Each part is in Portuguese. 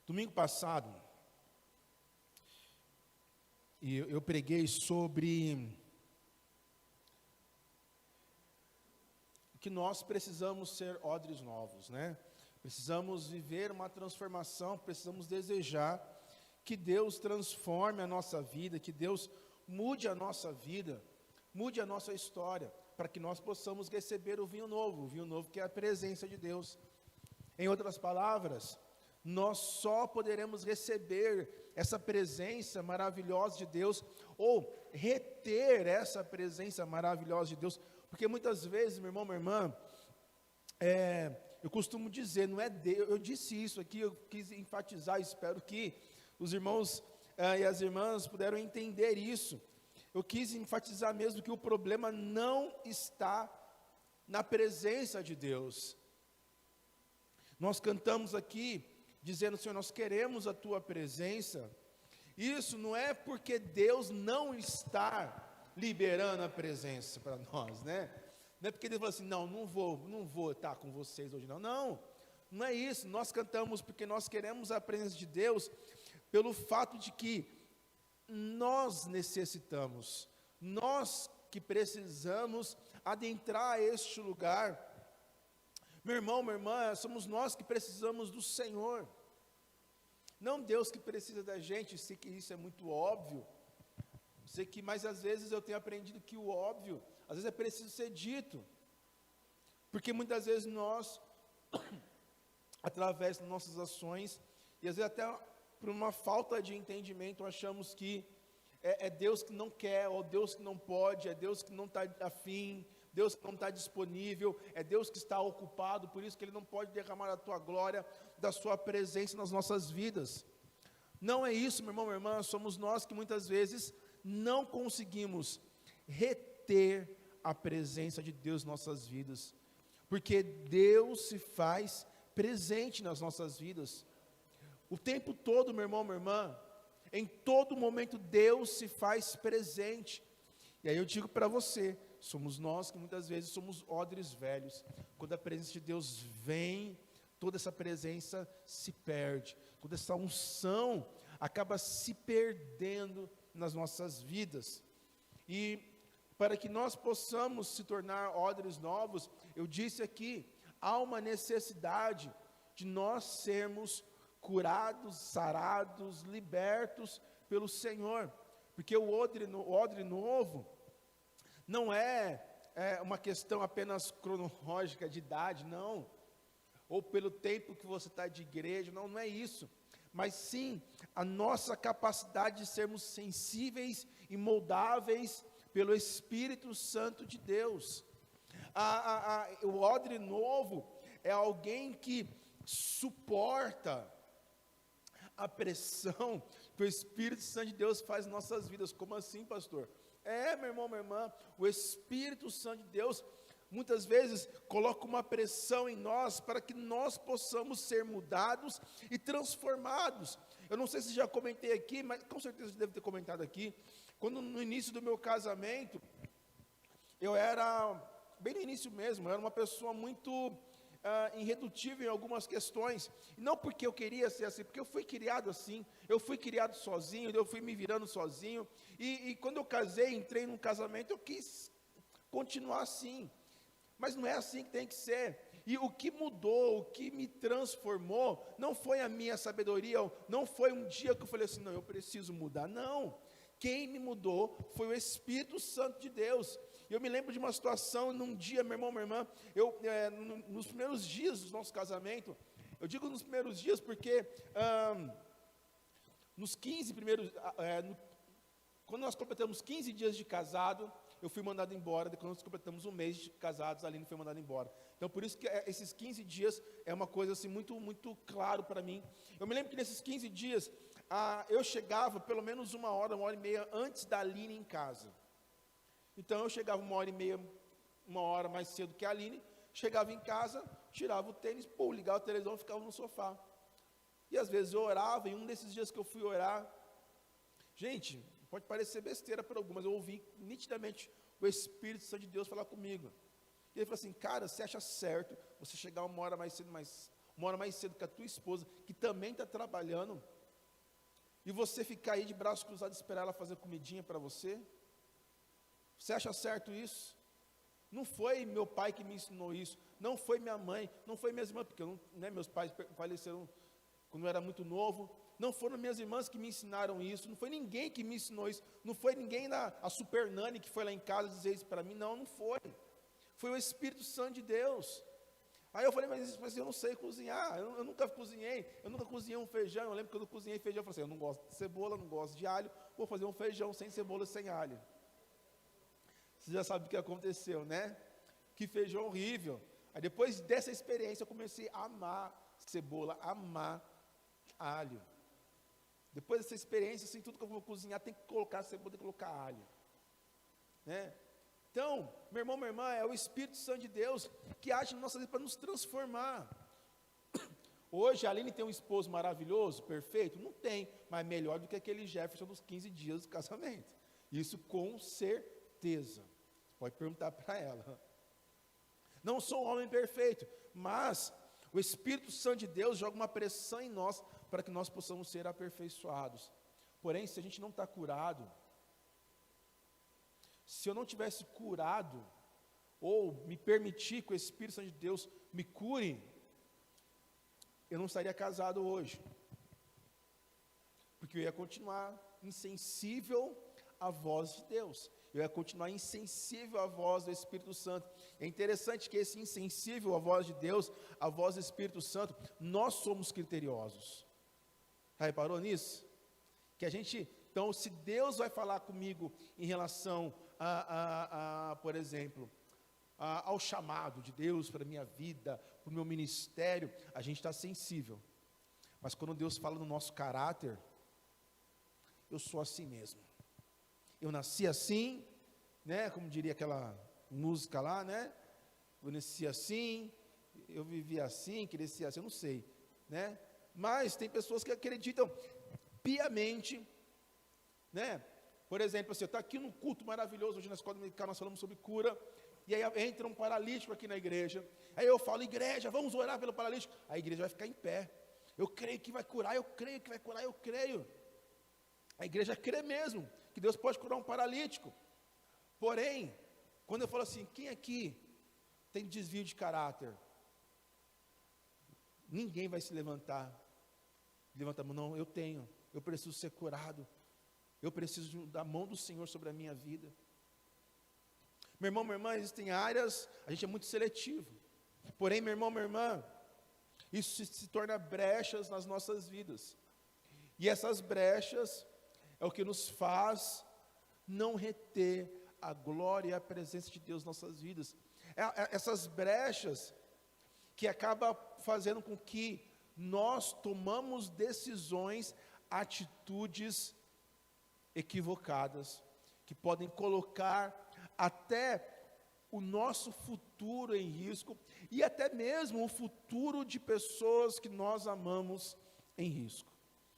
Domingo passado, eu preguei sobre que nós precisamos ser odres novos, né? Precisamos viver uma transformação, precisamos desejar que Deus transforme a nossa vida, que Deus mude a nossa vida, mude a nossa história, para que nós possamos receber o vinho novo que é a presença de Deus. Em outras palavras, nós só poderemos receber essa presença maravilhosa de Deus, ou reter essa presença maravilhosa de Deus, porque muitas vezes, meu irmão, minha irmã, eu costumo dizer, não é Deus, eu disse isso aqui, eu quis enfatizar, espero que os irmãos e as irmãs puderam entender isso. Eu quis enfatizar mesmo que o problema não está na presença de Deus. Nós cantamos aqui, dizendo, Senhor, nós queremos a Tua presença. Isso não é porque Deus não está liberando a presença para nós, né? Não é porque Deus fala assim, não vou estar com vocês hoje, não é isso. Nós cantamos porque nós queremos a presença de Deus, pelo fato de que nós necessitamos, nós que precisamos adentrar este lugar. Meu irmão, minha irmã, somos nós que precisamos do Senhor, não Deus que precisa da gente. Sei que isso é muito óbvio, mas às vezes eu tenho aprendido que o óbvio, às vezes é preciso ser dito, porque muitas vezes nós, através das nossas ações, e às vezes até por uma falta de entendimento, achamos que é Deus que não quer, ou Deus que não pode, é Deus que não está afim, Deus que não está disponível, é Deus que está ocupado, por isso que Ele não pode derramar a tua glória, da sua presença nas nossas vidas. Não é isso, meu irmão, minha irmã, somos nós que muitas vezes não conseguimos reter a presença de Deus em nossas vidas, porque Deus se faz presente nas nossas vidas, o tempo todo, meu irmão, minha irmã, em todo momento Deus se faz presente. E aí eu digo para você, somos nós que muitas vezes somos odres velhos, quando a presença de Deus vem, toda essa presença se perde, toda essa unção acaba se perdendo nas nossas vidas. E para que nós possamos se tornar odres novos, eu disse aqui, há uma necessidade de nós sermos curados, sarados, libertos pelo Senhor, porque o odre novo não é uma questão apenas cronológica de idade, não, ou pelo tempo que você está de igreja, não é isso, mas sim a nossa capacidade de sermos sensíveis e moldáveis pelo Espírito Santo de Deus. O odre novo é alguém que suporta a pressão que o Espírito Santo de Deus faz em nossas vidas. Como assim, pastor? Meu irmão, minha irmã, o Espírito Santo de Deus muitas vezes coloca uma pressão em nós para que nós possamos ser mudados e transformados. Eu não sei se já comentei aqui, mas com certeza você deve ter comentado aqui, quando no início do meu casamento, eu era, bem no início mesmo, eu era uma pessoa muito irredutível em algumas questões, não porque eu queria ser assim, porque eu fui criado assim, eu fui criado sozinho, eu fui me virando sozinho, e quando eu casei, entrei num casamento, eu quis continuar assim, mas não é assim que tem que ser. E o que mudou, o que me transformou, não foi a minha sabedoria, não foi um dia que eu falei assim, não, eu preciso mudar, não, quem me mudou foi o Espírito Santo de Deus. Eu me lembro de uma situação, num dia, meu irmão, minha irmã, nos primeiros dias do nosso casamento, eu digo nos primeiros dias porque, nos 15 primeiros, quando nós completamos 15 dias de casado, eu fui mandado embora. Quando nós completamos um mês de casados, a Aline foi mandada embora. Então, por isso que esses 15 dias é uma coisa assim, muito, muito claro para mim. Eu me lembro que nesses 15 dias, eu chegava pelo menos uma hora e meia antes da Aline em casa. Então eu chegava uma hora e meia, uma hora mais cedo que a Aline, chegava em casa, tirava o tênis, ligava a televisão e ficava no sofá. E às vezes eu orava, e um desses dias que eu fui orar, gente, pode parecer besteira para algumas, eu ouvi nitidamente o Espírito Santo de Deus falar comigo. E ele falou assim, cara, você acha certo você chegar uma hora mais cedo, uma hora mais cedo que a tua esposa, que também está trabalhando, e você ficar aí de braços cruzados e esperar ela fazer comidinha para você? Você acha certo isso? Não foi meu pai que me ensinou isso, não foi minha mãe, não foi minhas irmãs, porque meus pais faleceram quando eu era muito novo, não foram minhas irmãs que me ensinaram isso, não foi ninguém que me ensinou isso, não foi ninguém a super nani que foi lá em casa dizer isso para mim, não foi o Espírito Santo de Deus. Aí eu falei, mas eu não sei cozinhar, eu nunca cozinhei um feijão. Eu lembro que quando eu cozinhei feijão, eu falei assim, eu não gosto de cebola, não gosto de alho, vou fazer um feijão sem cebola e sem alho. Você já sabe o que aconteceu, né? Que feijão horrível. Aí depois dessa experiência eu comecei a amar cebola, amar alho. Depois dessa experiência, assim, tudo que eu vou cozinhar tem que colocar cebola, tem que colocar alho, né? Então, meu irmão, minha irmã, é o Espírito Santo de Deus que age na nossa vida para nos transformar. Hoje a Aline tem um esposo maravilhoso, perfeito? Não tem, mas melhor do que aquele Jefferson dos 15 dias do casamento. Isso com certeza. Você pode perguntar para ela. Não sou um homem perfeito, mas o Espírito Santo de Deus joga uma pressão em nós para que nós possamos ser aperfeiçoados. Porém, se a gente não está curado, se eu não tivesse curado, ou me permitir que o Espírito Santo de Deus me cure, eu não estaria casado hoje, porque eu ia continuar insensível à voz de Deus, eu ia continuar insensível à voz do Espírito Santo. É interessante que esse insensível à voz de Deus, à voz do Espírito Santo, nós somos criteriosos. Já reparou nisso? Que a gente, então, se Deus vai falar comigo em relação por exemplo, ao chamado de Deus para a minha vida, para o meu ministério, a gente está sensível. Mas quando Deus fala no nosso caráter, eu sou assim mesmo. Eu nasci assim, né? Como diria aquela música lá, né? Eu nasci assim, eu vivi assim, cresci assim, eu não sei, né? Mas tem pessoas que acreditam piamente, né? Por exemplo, assim, eu estou aqui num culto maravilhoso, hoje na escola dominical nós falamos sobre cura, e aí entra um paralítico aqui na igreja, aí eu falo, igreja, vamos orar pelo paralítico, a igreja vai ficar em pé, eu creio que vai curar, eu creio que vai curar, eu creio, a igreja crê mesmo, que Deus pode curar um paralítico. Porém, quando eu falo assim, quem aqui tem desvio de caráter? Ninguém vai se levantar, levanta a mão, não, eu preciso ser curado, eu preciso da mão do Senhor sobre a minha vida. Meu irmão, minha irmã, existem áreas, a gente é muito seletivo. Porém, meu irmão, minha irmã, isso se torna brechas nas nossas vidas. E essas brechas é o que nos faz não reter a glória e a presença de Deus nas nossas vidas. Essas brechas que acabam fazendo com que nós tomamos decisões, atitudes equivocadas, que podem colocar até o nosso futuro em risco, e até mesmo o futuro de pessoas que nós amamos em risco.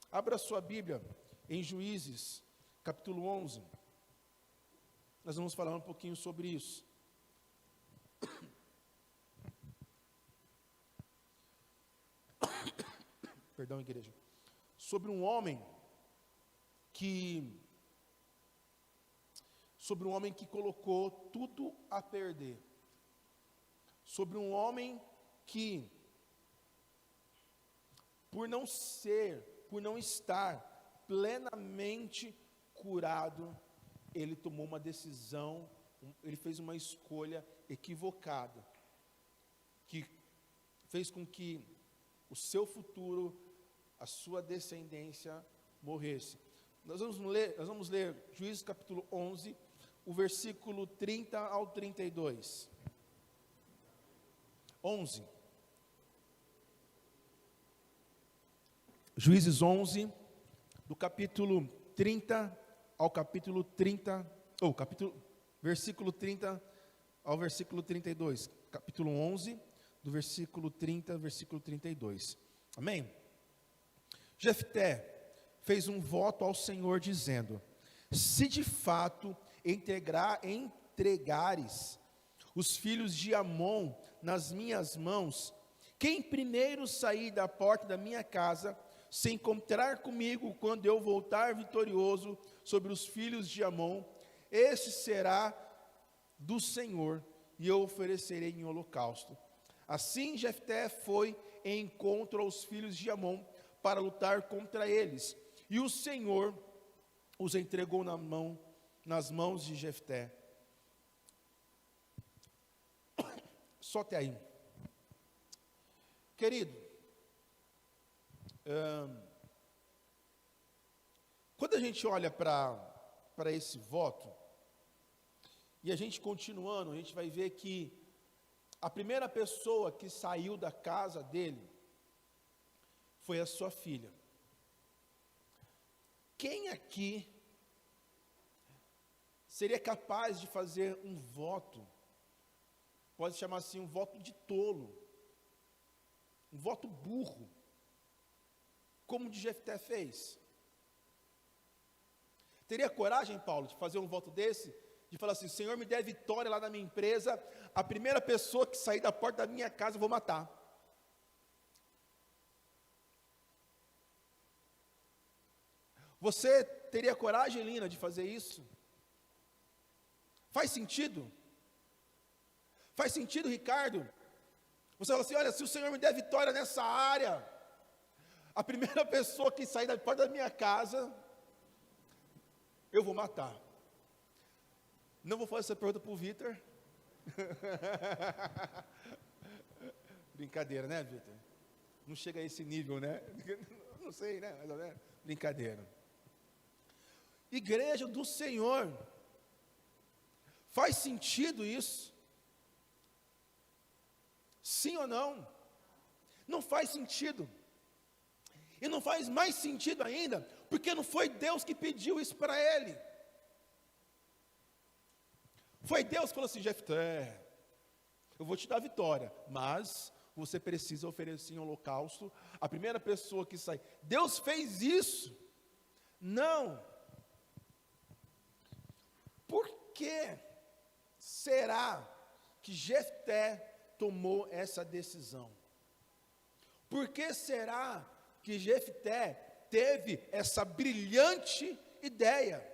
Abra sua Bíblia em Juízes, capítulo 11, nós vamos falar um pouquinho sobre isso. Perdão, igreja. Sobre um homem que colocou tudo a perder, sobre um homem que, por não estar plenamente curado, ele tomou uma decisão, ele fez uma escolha equivocada, que fez com que o seu futuro, a sua descendência morresse. Nós vamos ler Juízes capítulo 11, o versículo 30 ao 32. 11. Juízes 11, do capítulo 30 ao capítulo 30, versículo 30 ao versículo 32. Capítulo 11, do versículo 30 ao versículo 32. Amém? Jefté fez um voto ao Senhor dizendo: se de fato entregares os filhos de Amon nas minhas mãos, quem primeiro sair da porta da minha casa, se encontrar comigo quando eu voltar vitorioso sobre os filhos de Amon, esse será do Senhor, e eu oferecerei em holocausto. Assim Jefté foi em encontro aos filhos de Amon para lutar contra eles, e o Senhor os entregou nas mãos de Jefté. Só até aí. Querido, quando a gente olha para esse voto, e a gente continuando, a gente vai ver que a primeira pessoa que saiu da casa dele foi a sua filha. Quem aqui seria capaz de fazer um voto, pode chamar assim, um voto de tolo, um voto burro, como o de Jefté fez? Teria coragem, Paulo, de fazer um voto desse? De falar assim, Senhor, me dê vitória lá na minha empresa, a primeira pessoa que sair da porta da minha casa eu vou matar. Você teria coragem, Lina, de fazer isso? Faz sentido? Faz sentido, Ricardo? Você fala assim, olha, se o Senhor me der vitória nessa área, a primeira pessoa que sair da porta da minha casa, eu vou matar. Não vou fazer essa pergunta para o Vitor. Brincadeira, né, Vitor? Não chega a esse nível, né? Não sei, né? Mas, brincadeira. Igreja do Senhor, faz sentido isso? Sim ou não? Não faz sentido. E não faz mais sentido ainda, porque não foi Deus que pediu isso para ele. Foi Deus que falou assim, Jefté, eu vou te dar vitória, mas você precisa oferecer em holocausto a primeira pessoa que sai. Deus fez isso? Não. Por que será que Jefté tomou essa decisão? Por que será que Jefté teve essa brilhante ideia?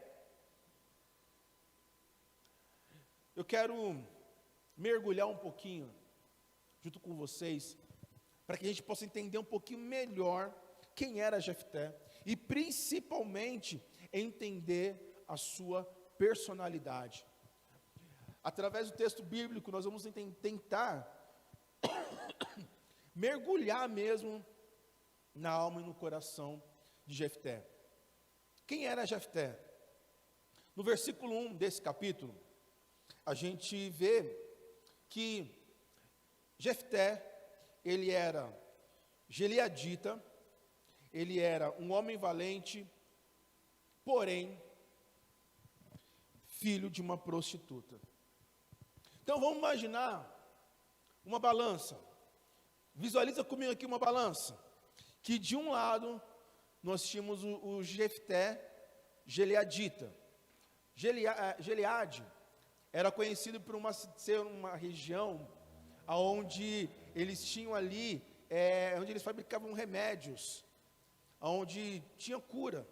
Eu quero mergulhar um pouquinho junto com vocês, para que a gente possa entender um pouquinho melhor quem era Jefté, e principalmente entender a sua personalidade. Através do texto bíblico, nós vamos tentar mergulhar mesmo na alma e no coração de Jefté. Quem era Jefté? No versículo 1 desse capítulo, a gente vê que Jefté, ele era gileadita, ele era um homem valente, porém, filho de uma prostituta. Então vamos imaginar uma balança. Visualiza comigo aqui uma balança. Que de um lado nós tínhamos o Jefté gileadita. Gileade era conhecido por ser uma região onde eles tinham ali, onde eles fabricavam remédios, onde tinha cura.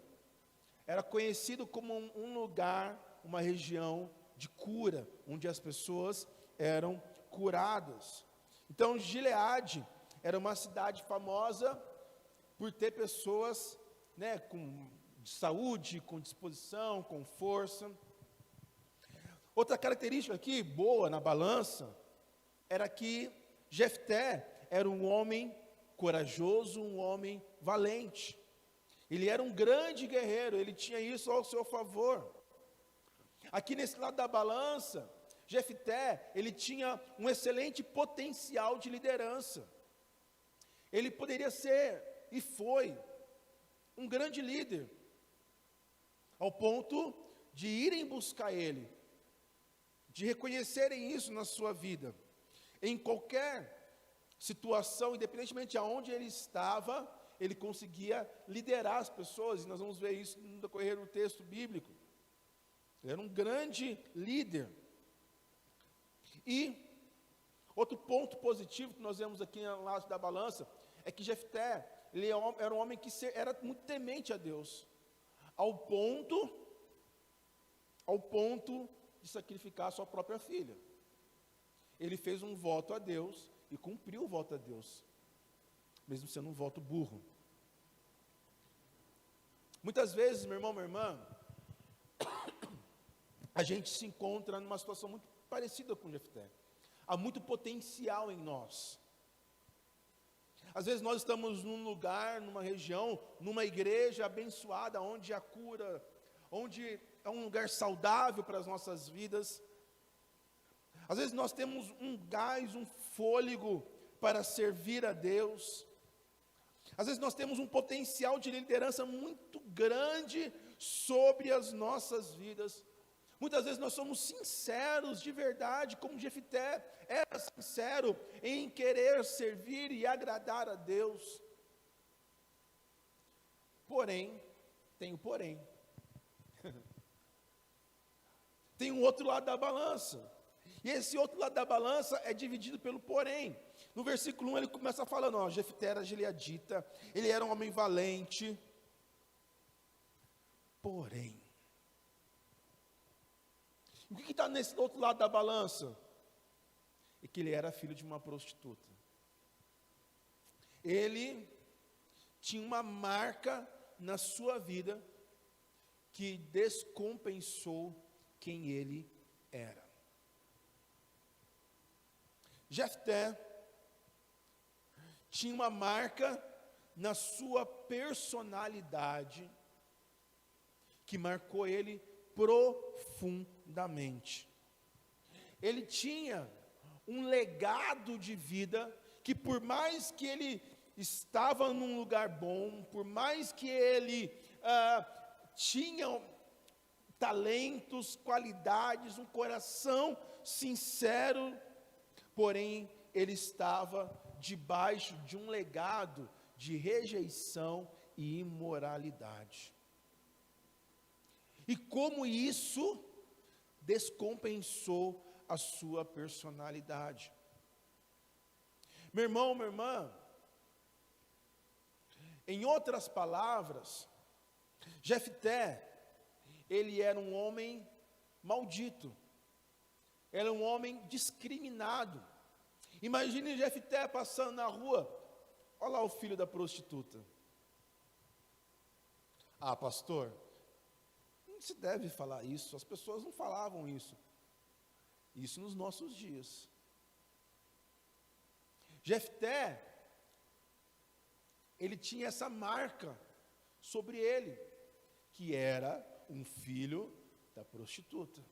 Era conhecido como um lugar, uma região de cura, onde as pessoas eram curadas. Então, Gileade era uma cidade famosa por ter pessoas, né, com saúde, com disposição, com força. Outra característica aqui, boa na balança, era que Jefté era um homem corajoso, um homem valente. Ele era um grande guerreiro, ele tinha isso ao seu favor. Aqui nesse lado da balança, Jefté, ele tinha um excelente potencial de liderança. Ele poderia ser, e foi, um grande líder, ao ponto de irem buscar ele, de reconhecerem isso na sua vida. Em qualquer situação, independentemente de onde ele estava, ele conseguia liderar as pessoas, e nós vamos ver isso no decorrer do texto bíblico. Ele era um grande líder. E Outro ponto positivo que nós vemos aqui no lado da balança é que Jefté, ele era um homem que era muito temente a Deus, ao ponto de sacrificar a sua própria filha. Ele fez um voto a Deus e cumpriu o voto a Deus, mesmo sendo um voto burro. Muitas vezes, meu irmão, minha irmã, a gente se encontra numa situação muito parecida com Jefté. Há muito potencial em nós. Às vezes nós estamos num lugar, numa região, numa igreja abençoada, onde há cura, onde é um lugar saudável para as nossas vidas. Às vezes nós temos um gás, um fôlego para servir a Deus. Às vezes nós temos um potencial de liderança muito grande sobre as nossas vidas. Muitas vezes nós somos sinceros de verdade, como Jefté era sincero em querer servir e agradar a Deus. Porém, tem um porém. Tem um outro lado da balança. E esse outro lado da balança é dividido pelo porém. No versículo 1 ele começa falando, Jefté era gileadita, ele era um homem valente. Porém, o que está nesse outro lado da balança? É que ele era filho de uma prostituta. Ele tinha uma marca na sua vida que descompensou quem ele era. Jefté tinha uma marca na sua personalidade que marcou ele profundamente. Ele tinha um legado de vida que, por mais que ele estava num lugar bom, por mais que ele tinha talentos, qualidades, um coração sincero, porém ele estava debaixo de um legado de rejeição e imoralidade. E como isso descompensou a sua personalidade. Meu irmão, minha irmã, em outras palavras, Jefté, ele era um homem maldito, era um homem discriminado. Imagine Jefté passando na rua, olha lá o filho da prostituta. Pastor, não se deve falar isso, as pessoas não falavam isso. Isso nos nossos dias. Jefté, ele tinha essa marca sobre ele, que era um filho da prostituta.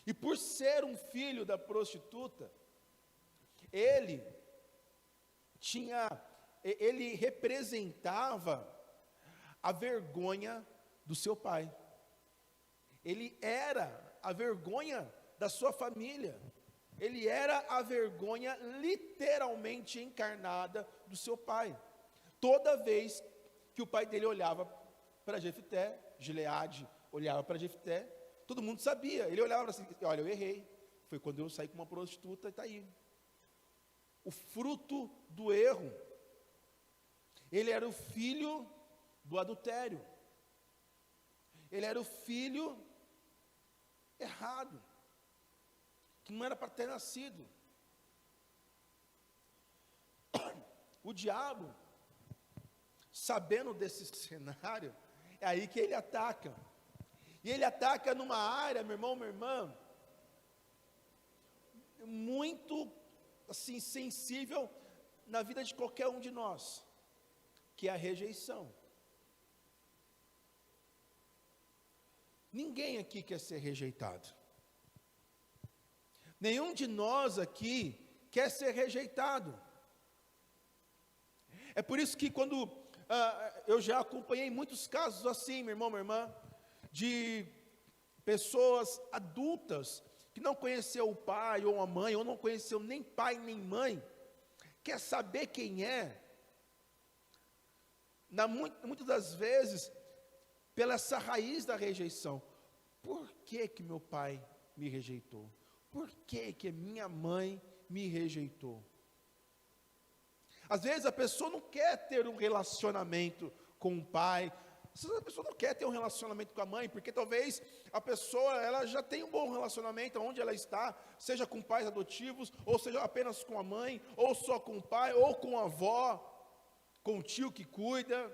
E por ser um filho da prostituta, ele representava a vergonha do seu pai. Ele era a vergonha da sua família. Ele era a vergonha literalmente encarnada do seu pai. Toda vez que o pai dele olhava para Jefté, Gileade olhava para Jefté, todo mundo sabia. Ele olhava assim, olha, eu errei. Foi quando eu saí com uma prostituta e está aí. O fruto do erro. Ele era o filho do adultério. Ele era o filho errado, que não era para ter nascido. O diabo, sabendo desse cenário, é aí que ele ataca. E ele ataca numa área, meu irmão, minha irmã, muito assim sensível na vida de qualquer um de nós, que é a rejeição. Ninguém aqui quer ser rejeitado. Nenhum de nós aqui quer ser rejeitado. É por isso que quando eu já acompanhei muitos casos assim, meu irmão, minha irmã, de pessoas adultas que não conheceu o pai ou a mãe, ou não conheceu nem pai nem mãe, quer saber quem é, muitas das vezes, pela essa raiz da rejeição. Por que que meu pai me rejeitou? por que que minha mãe me rejeitou? Às vezes a pessoa não quer ter um relacionamento com o pai, às vezes a pessoa não quer ter um relacionamento com a mãe, porque talvez a pessoa, ela já tem um bom relacionamento onde ela está, seja com pais adotivos, ou seja apenas com a mãe, ou só com o pai, ou com a avó, com o tio que cuida.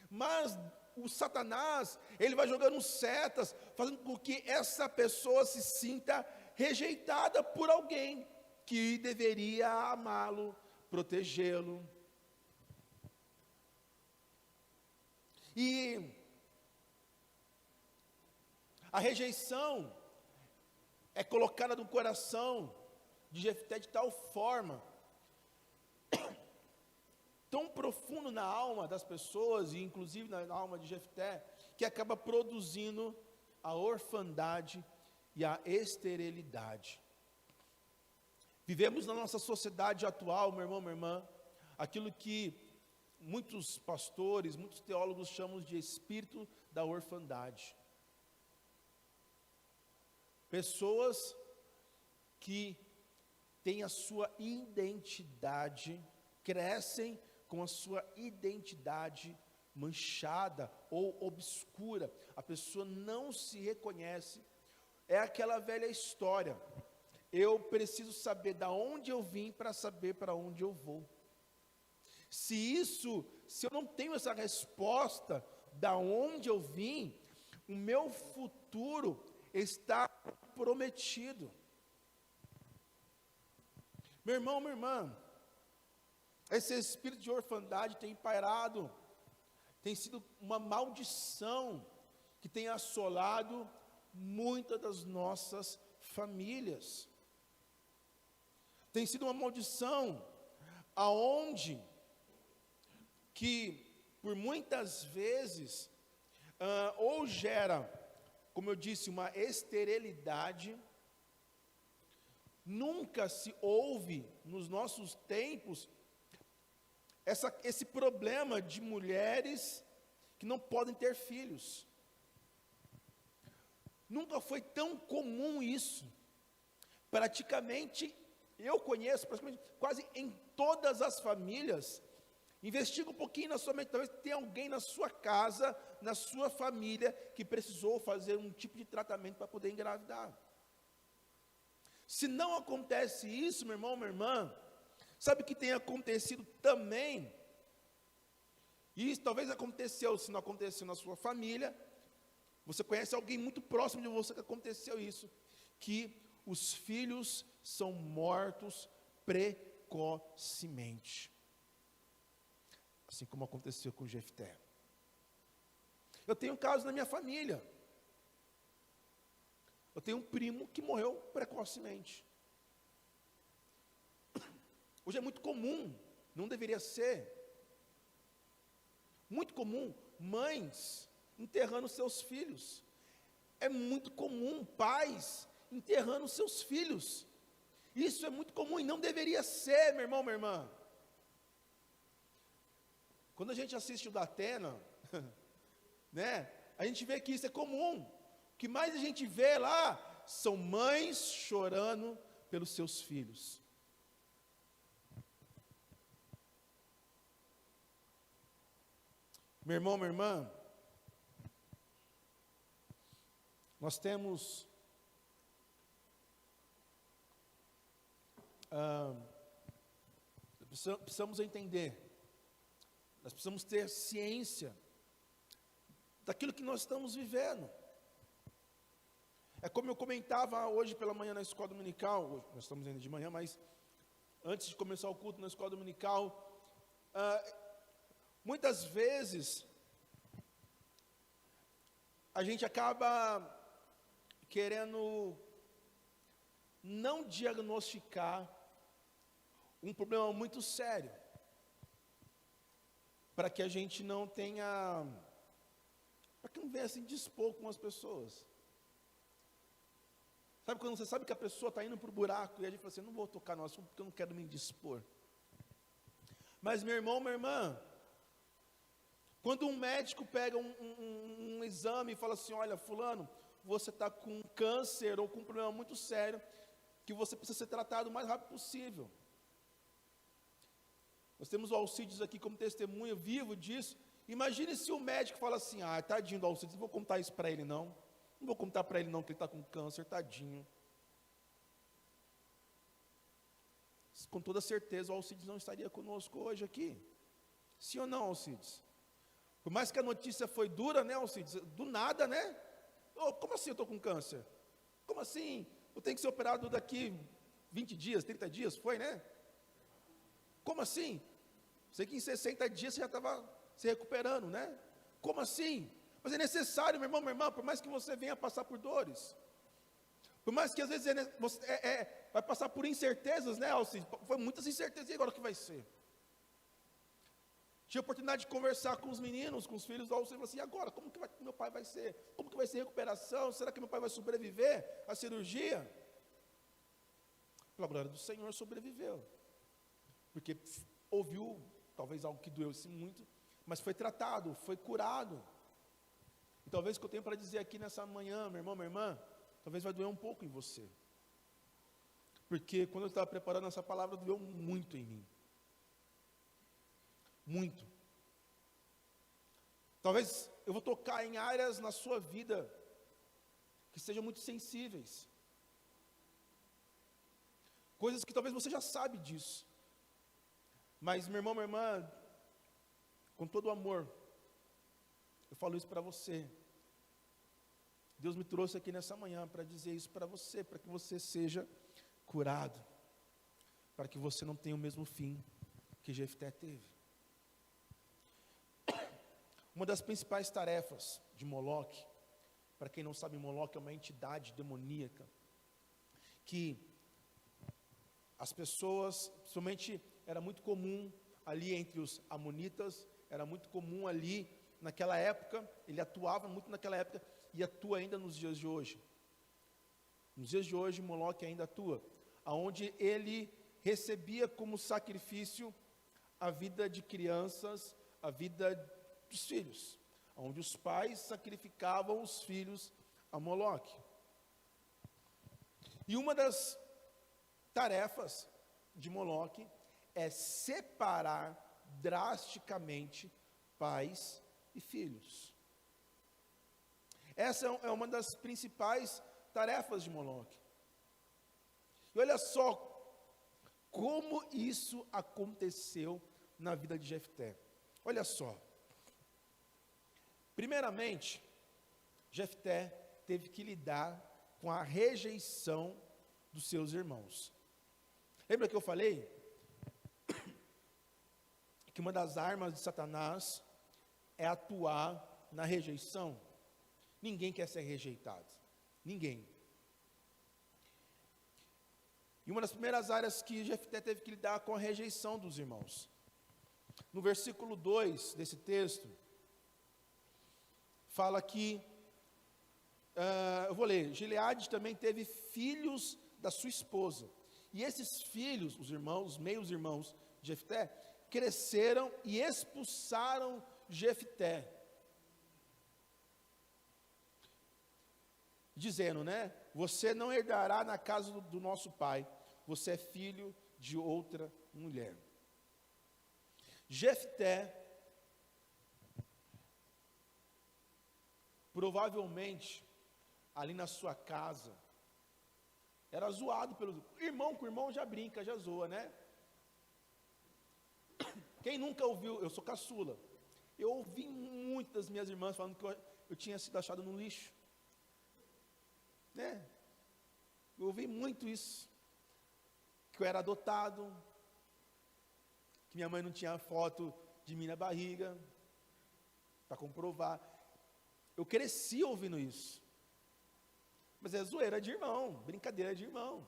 Mas o Satanás, ele vai jogando setas, fazendo com que essa pessoa se sinta rejeitada por alguém que deveria amá-lo, protegê-lo. E a rejeição é colocada no coração de Jefté de tal forma, tão profundo na alma das pessoas, e inclusive na alma de Jefté, que acaba produzindo a orfandade e a esterilidade. Vivemos na nossa sociedade atual, meu irmão, minha irmã, aquilo que muitos pastores, muitos teólogos chamam de espírito da orfandade. Pessoas que têm a sua identidade, crescem com a sua identidade manchada ou obscura, a pessoa não se reconhece. É aquela velha história, eu preciso saber da onde eu vim para saber para onde eu vou. Se eu não tenho essa resposta da onde eu vim, o meu futuro está prometido. Meu irmão, minha irmã, esse espírito de orfandade tem pairado, tem sido uma maldição que tem assolado muitas das nossas famílias. Tem sido uma maldição aonde que por muitas vezes ou gera, como eu disse, uma esterilidade. Nunca se ouve nos nossos tempos esse problema de mulheres que não podem ter filhos. Nunca foi tão comum isso. Praticamente, eu conheço quase em todas as famílias. Investiga um pouquinho na sua mente, talvez tenha alguém na sua casa, na sua família, que precisou fazer um tipo de tratamento para poder engravidar. Se não acontece isso, meu irmão, minha irmã, sabe o que tem acontecido também? E isso talvez aconteceu, se não aconteceu na sua família, você conhece alguém muito próximo de você que aconteceu isso, que os filhos são mortos precocemente. Assim como aconteceu com Jefté. Eu tenho um caso na minha família. Eu tenho um primo que morreu precocemente. Hoje é muito comum, não deveria ser, muito comum, mães enterrando seus filhos. É muito comum, pais enterrando seus filhos. Isso é muito comum e não deveria ser, meu irmão, minha irmã. Quando a gente assiste o Datena, né, a gente vê que isso é comum. O que mais a gente vê lá são mães chorando pelos seus filhos. Meu irmão, minha irmã, nós temos precisamos entender, nós precisamos ter ciência daquilo que nós estamos vivendo. É como eu comentava hoje pela manhã na escola dominical, hoje nós estamos ainda de manhã, mas antes de começar o culto na escola dominical, muitas vezes a gente acaba querendo não diagnosticar um problema muito sério, para que a gente não tenha, para que não venha se dispor com as pessoas. Sabe quando você sabe que a pessoa está indo para o buraco, e a gente fala assim, não vou tocar no assunto porque eu não quero me dispor. Mas meu irmão, minha irmã, quando um médico pega um exame e fala assim, olha fulano, você está com câncer ou com um problema muito sério, que você precisa ser tratado o mais rápido possível. Nós temos o Alcides aqui como testemunha vivo disso. Imagine se o médico fala assim: tadinho do Alcides, não vou contar isso para ele não. Não vou contar para ele não que ele está com câncer, tadinho. Com toda certeza o Alcides não estaria conosco hoje aqui. Sim ou não, Alcides? Por mais que a notícia foi dura, né, Alcides? Do nada, né? Como assim eu estou com câncer? Como assim? Eu tenho que ser operado daqui 20 dias, 30 dias, foi, né? Como assim? Sei que em 60 dias você já estava se recuperando, né? Como assim? Mas é necessário, meu irmão, minha irmã, por mais que você venha passar por dores, por mais que às vezes você vai passar por incertezas, né, Alcides? Foi muitas incertezas, e agora o que vai ser? Tive a oportunidade de conversar com os meninos, com os filhos do Alcides, e falei assim: e agora, como que meu pai vai ser? Como que vai ser a recuperação? Será que meu pai vai sobreviver à cirurgia? Pela glória do Senhor, sobreviveu. Porque ouviu, talvez algo que doeu-se muito, mas foi tratado, foi curado. E talvez o que eu tenho para dizer aqui nessa manhã, meu irmão, minha irmã, talvez vai doer um pouco em você. Porque quando eu estava preparando essa palavra, doeu muito em mim. Muito. Talvez eu vou tocar em áreas na sua vida que sejam muito sensíveis. Coisas que talvez você já sabe disso. Mas, meu irmão, minha irmã, com todo o amor, eu falo isso para você. Deus me trouxe aqui nessa manhã para dizer isso para você, para que você seja curado, para que você não tenha o mesmo fim que Jefté teve. Uma das principais tarefas de Moloque, para quem não sabe, Moloque é uma entidade demoníaca, que as pessoas, principalmente, era muito comum ali entre os amonitas, era muito comum ali naquela época, ele atuava muito naquela época e atua ainda nos dias de hoje. Nos dias de hoje, Moloque ainda atua, aonde ele recebia como sacrifício a vida de crianças, a vida dos filhos, onde os pais sacrificavam os filhos a Moloque. E uma das tarefas de Moloque é separar drasticamente pais e filhos. Essa é uma das principais tarefas de Moloque. E olha só como isso aconteceu na vida de Jefté. Olha só. Primeiramente, Jefté teve que lidar com a rejeição dos seus irmãos. Lembra que eu falei que uma das armas de Satanás é atuar na rejeição? Ninguém quer ser rejeitado. Ninguém. E uma das primeiras áreas que Jefté teve que lidar com a rejeição dos irmãos. No versículo 2 desse texto, fala que, eu vou ler, Gileade também teve filhos da sua esposa. E esses filhos, os irmãos, os meios irmãos de Jefté, cresceram e expulsaram Jefté. Dizendo, né? Você não herdará na casa do nosso pai. Você é filho de outra mulher. Jefté, provavelmente, ali na sua casa, era zoado pelo irmão, com o irmão já brinca, já zoa, né? Quem nunca ouviu, eu sou caçula, eu ouvi muitas minhas irmãs falando que eu tinha sido achado no lixo, né? Eu ouvi muito isso, que eu era adotado, que minha mãe não tinha foto de mim na barriga, para comprovar. Eu cresci ouvindo isso. Mas é zoeira de irmão, brincadeira de irmão.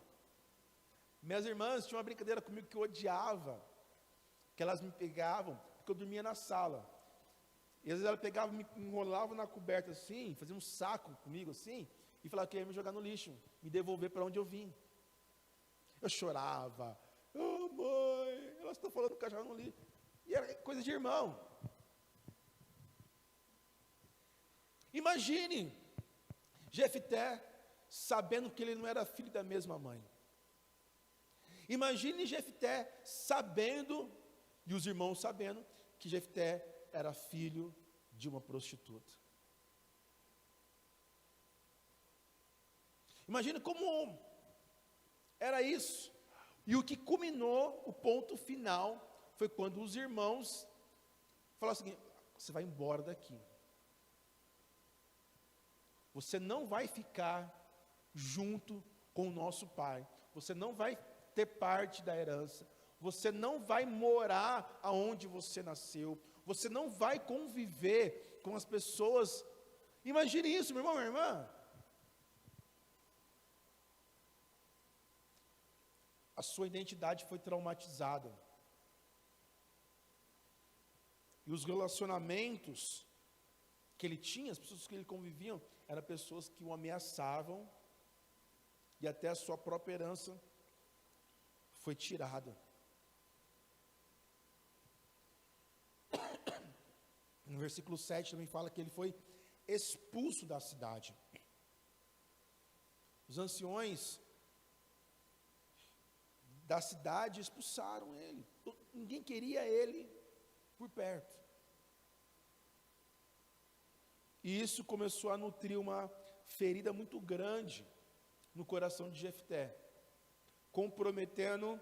Minhas irmãs tinham uma brincadeira comigo que eu odiava, que elas me pegavam, porque eu dormia na sala. E às vezes ela pegava, me enrolava na coberta assim, fazia um saco comigo assim, e falava que ia me jogar no lixo, me devolver para onde eu vim. Eu chorava, oh mãe, elas estão falando que eu jogava no lixo. E era coisa de irmão. Imagine Jefté sabendo que ele não era filho da mesma mãe. Imagine Jefté sabendo, e os irmãos sabendo, que Jefté era filho de uma prostituta. Imagine como era isso. E o que culminou, o ponto final, foi quando os irmãos falaram assim: você vai embora daqui. Você não vai ficar junto com o nosso pai. Você não vai ter parte da herança. Você não vai morar aonde você nasceu. Você não vai conviver com as pessoas. Imagine isso, meu irmão, minha irmã. A sua identidade foi traumatizada. E os relacionamentos que ele tinha, as pessoas que ele conviviam, eram pessoas que o ameaçavam, e até a sua própria herança foi tirada. No versículo 7 também fala que ele foi expulso da cidade. Os anciões da cidade expulsaram ele. Ninguém queria ele por perto. E isso começou a nutrir uma ferida muito grande no coração de Jefté, comprometendo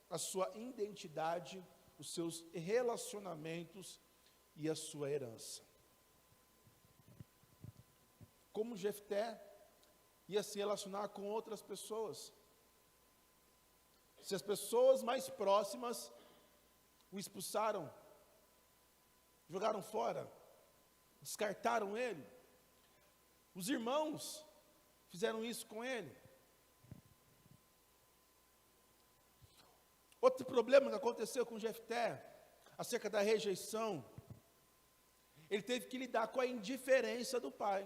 a sua identidade, os seus relacionamentos e a sua herança. Como Jefté ia se relacionar com outras pessoas? Se as pessoas mais próximas o expulsaram, jogaram fora, descartaram ele, os irmãos fizeram isso com ele. Outro problema que aconteceu com Jefté, acerca da rejeição, ele teve que lidar com a indiferença do pai.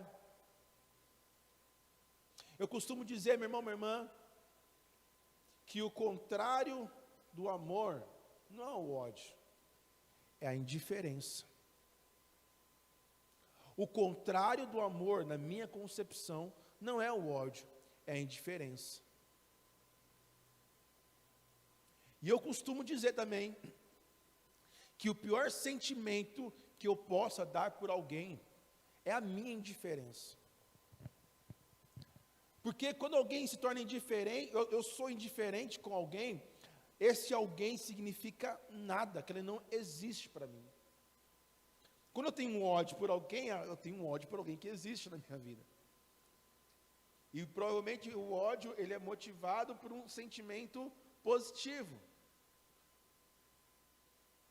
Eu costumo dizer, meu irmão, minha irmã, que o contrário do amor não é o ódio, é a indiferença. O contrário do amor, na minha concepção, não é o ódio, é a indiferença. E eu costumo dizer também que o pior sentimento que eu possa dar por alguém é a minha indiferença. Porque quando alguém se torna indiferente, eu sou indiferente com alguém, esse alguém significa nada, que ele não existe para mim. Quando eu tenho um ódio por alguém, eu tenho um ódio por alguém que existe na minha vida. E provavelmente o ódio, ele é motivado por um sentimento positivo.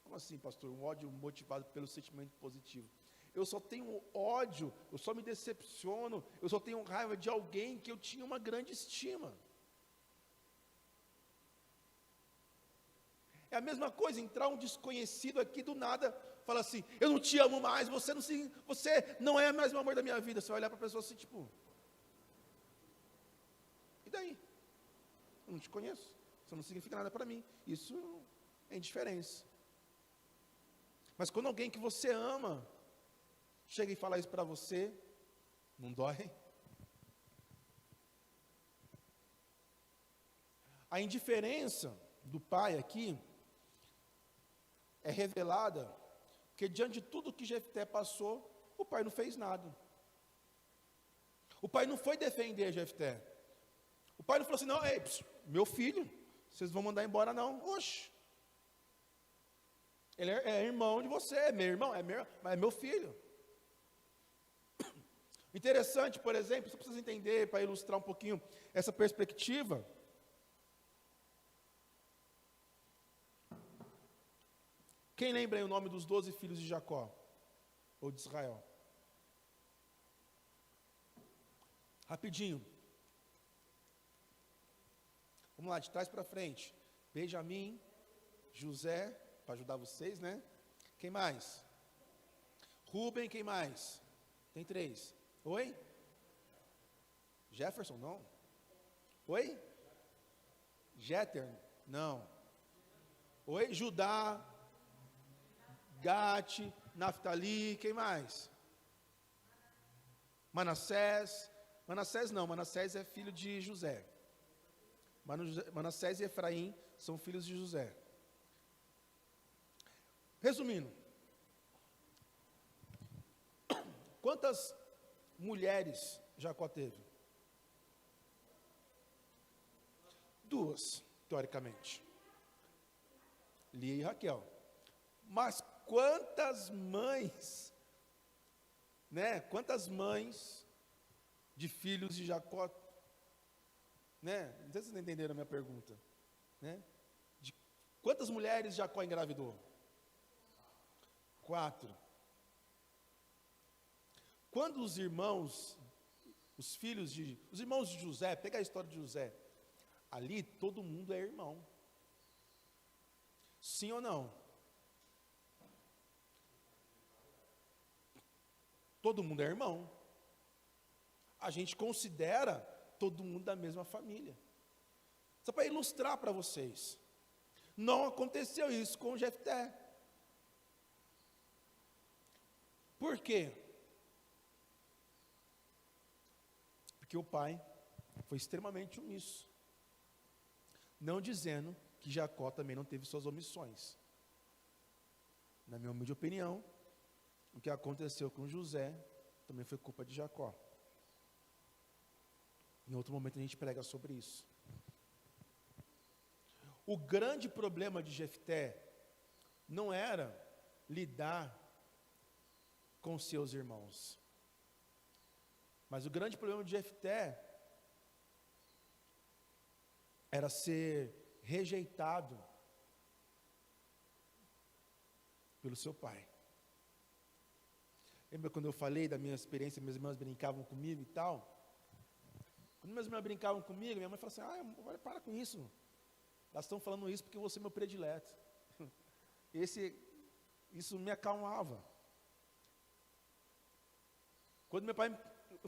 Como assim, pastor? Um ódio motivado pelo sentimento positivo? Eu só tenho ódio, eu só me decepciono, eu só tenho raiva de alguém que eu tinha uma grande estima. É a mesma coisa, entrar um desconhecido aqui do nada, fala assim: eu não te amo mais, você não é mais o amor da minha vida. Você vai olhar para a pessoa assim, tipo, e daí? Eu não te conheço, você não significa nada para mim. Isso é indiferença. Mas quando alguém que você ama chega e fala isso para você, não dói? A indiferença do pai aqui é revelada porque diante de tudo que Jefté passou, o pai não fez nada. O pai não foi defender Jefté. O pai não falou assim: não, ei, meu filho, vocês vão mandar embora não. Oxe, ele é irmão de você, é meu irmão, mas é meu filho. Interessante, por exemplo, você precisa entender, para ilustrar um pouquinho essa perspectiva. Quem lembra aí o nome dos 12 filhos de Jacó? Ou de Israel? Rapidinho. Vamos lá, de trás para frente. Benjamim, José, para ajudar vocês, né? Quem mais? Rubem, quem mais? Tem 3. Oi? Jefferson, não? Oi? Jeter, não. Oi? Judá, Gate, Naftali, quem mais? Manassés. Manassés não, Manassés é filho de José. Manassés e Efraim são filhos de José. Resumindo, quantas mulheres Jacó teve? 2, teoricamente. Lia e Raquel. Mas quantas mães, né? Quantas mães de filhos de Jacó, né? Não sei se vocês entenderam a minha pergunta, né? Quantas mulheres Jacó engravidou? 4. Quando os irmãos de José, pega a história de José, ali todo mundo é irmão. Sim ou não? Todo mundo é irmão. A gente considera todo mundo da mesma família. Só para ilustrar para vocês. Não aconteceu isso com Jefté. Por quê? Porque o pai foi extremamente omisso. Não dizendo que Jacó também não teve suas omissões. Na minha humilde opinião, o que aconteceu com José também foi culpa de Jacó. Em outro momento a gente prega sobre isso. O grande problema de Jefté não era lidar com seus irmãos. Mas o grande problema de Jefté era ser rejeitado pelo seu pai. Lembra quando eu falei da minha experiência, minhas irmãs brincavam comigo e tal? Quando minhas irmãs brincavam comigo, minha mãe falava assim, olha, para com isso. Elas estão falando isso porque você é meu predileto. Isso me acalmava. Quando meu pai,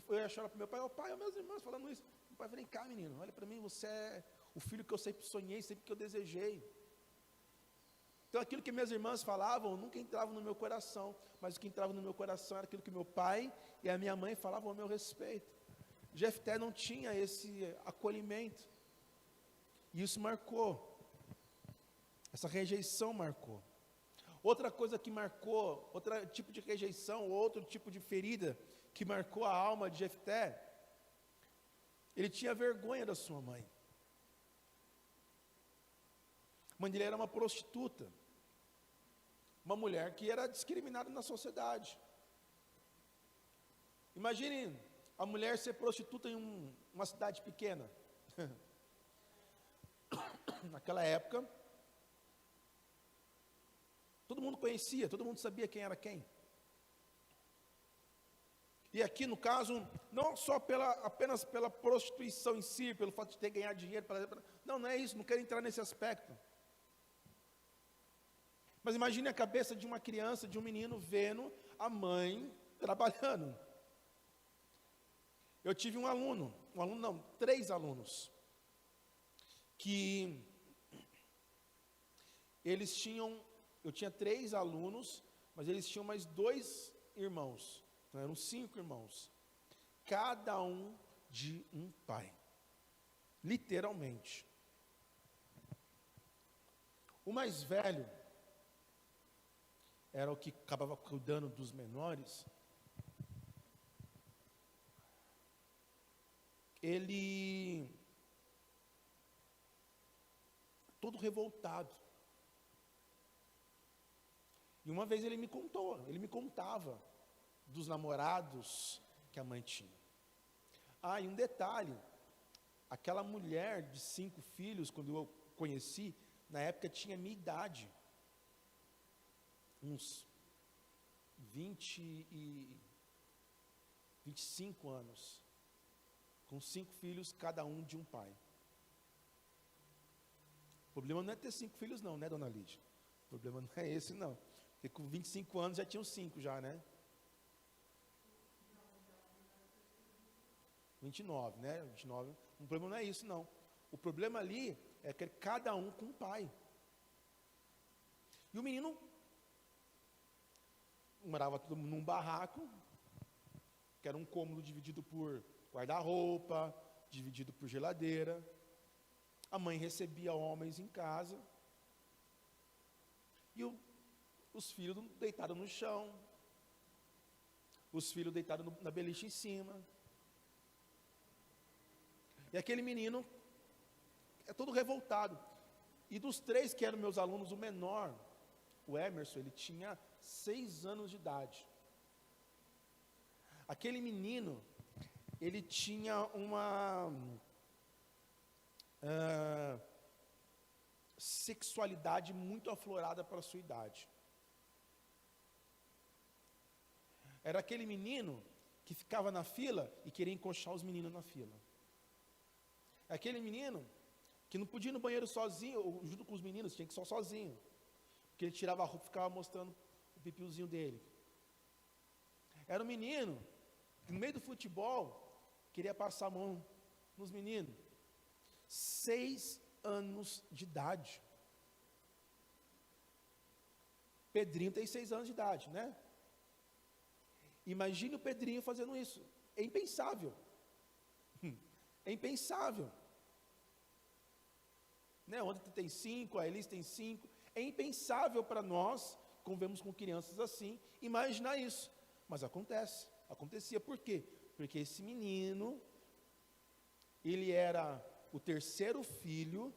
eu ia chorar para meu pai, pai, meus irmãos falando isso. Meu pai, vem cá, menino, olha para mim, você é o filho que eu sempre sonhei, sempre que eu desejei. Então aquilo que minhas irmãs falavam, nunca entrava no meu coração, mas o que entrava no meu coração era aquilo que meu pai e a minha mãe falavam ao meu respeito. Jefté não tinha esse acolhimento, e isso marcou, essa rejeição marcou. Outra coisa que marcou, outro tipo de rejeição, outro tipo de ferida, que marcou a alma de Jefté, ele tinha vergonha da sua mãe. A mãe dele era uma prostituta, uma mulher que era discriminada na sociedade. Imagine a mulher ser prostituta em uma cidade pequena. Naquela época, todo mundo conhecia, todo mundo sabia quem era quem. E aqui no caso, não só apenas pela prostituição em si, pelo fato de ter ganhado dinheiro, não é isso, não quero entrar nesse aspecto. Mas imagine a cabeça de uma criança, de um menino, vendo a mãe trabalhando. Eu tive três alunos, que eu tinha 3 alunos, mas eles tinham mais 2 irmãos, então eram 5 irmãos, cada um de um pai, literalmente. O mais velho era o que acabava cuidando dos menores. Ele, todo revoltado. E uma vez ele me contava dos namorados que a mãe tinha. E um detalhe, aquela mulher de 5 filhos, quando eu conheci, na época tinha minha idade, uns 25 anos, com 5 filhos, cada um de um pai. O problema não é ter 5 filhos não, né, dona Lídia? O problema não é esse não, porque com 25 anos já tinham 5 já, né? 29, né? 29. O problema não é isso não. O problema ali é que cada um com um pai. E o menino morava todo mundo num barraco, que era um cômodo dividido por guarda-roupa, dividido por geladeira. A mãe recebia homens em casa, e os filhos deitaram no chão, os filhos deitaram na beliche em cima, e aquele menino é todo revoltado. E dos 3 que eram meus alunos, o menor, o Emerson, ele tinha 6 anos de idade. Aquele menino, ele tinha uma sexualidade muito aflorada para a sua idade. Era aquele menino que ficava na fila e queria encoxar os meninos na fila. É aquele menino que não podia ir no banheiro sozinho, ou junto com os meninos, tinha que ir só sozinho. Porque ele tirava a roupa e ficava mostrando o pipiozinho dele. Era um menino que no meio do futebol queria passar a mão nos meninos. 6 anos de idade. Pedrinho tem 6 anos de idade, né? Imagine o Pedrinho fazendo isso. É impensável. É impensável. Né? O Anderson tem 5, a Elis tem 5. É impensável para nós, convivemos com crianças assim, imaginar isso. Mas acontece. Acontecia. Por quê? Porque esse menino, ele era o 3º filho.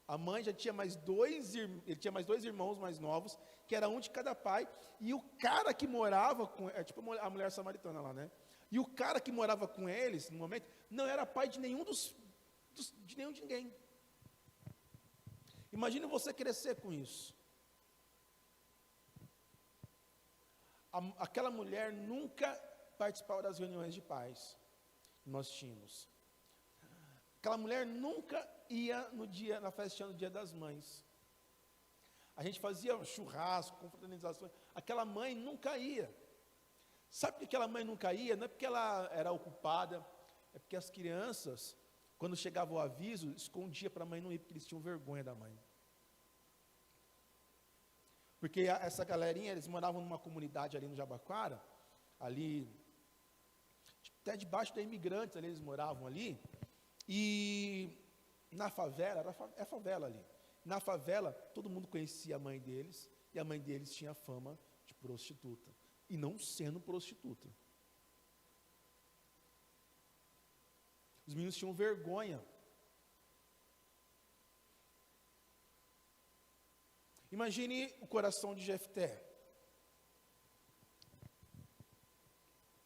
A mãe já tinha mais 2, ele tinha mais 2 irmãos mais novos, que era um de cada pai, e o cara que morava com, é tipo a mulher samaritana lá, né? E o cara que morava com eles, no momento, não era pai de nenhum de ninguém. Imagine você crescer com isso. Aquela mulher nunca participava das reuniões de pais que nós tínhamos. Aquela mulher nunca ia na festinha do Dia das Mães. A gente fazia um churrasco, confraternização. Aquela mãe nunca ia. Sabe por que aquela mãe nunca ia? Não é porque ela era ocupada, é porque as crianças, quando chegava o aviso, escondia para a mãe não ir, porque eles tinham vergonha da mãe. Porque essa galerinha, eles moravam numa comunidade ali no Jabaquara, ali, até debaixo da Imigrantes, ali eles moravam ali, e na favela, é favela ali, na favela, todo mundo conhecia a mãe deles, e a mãe deles tinha fama de prostituta, e não sendo prostituta. Os meninos tinham vergonha. Imagine o coração de Jefté.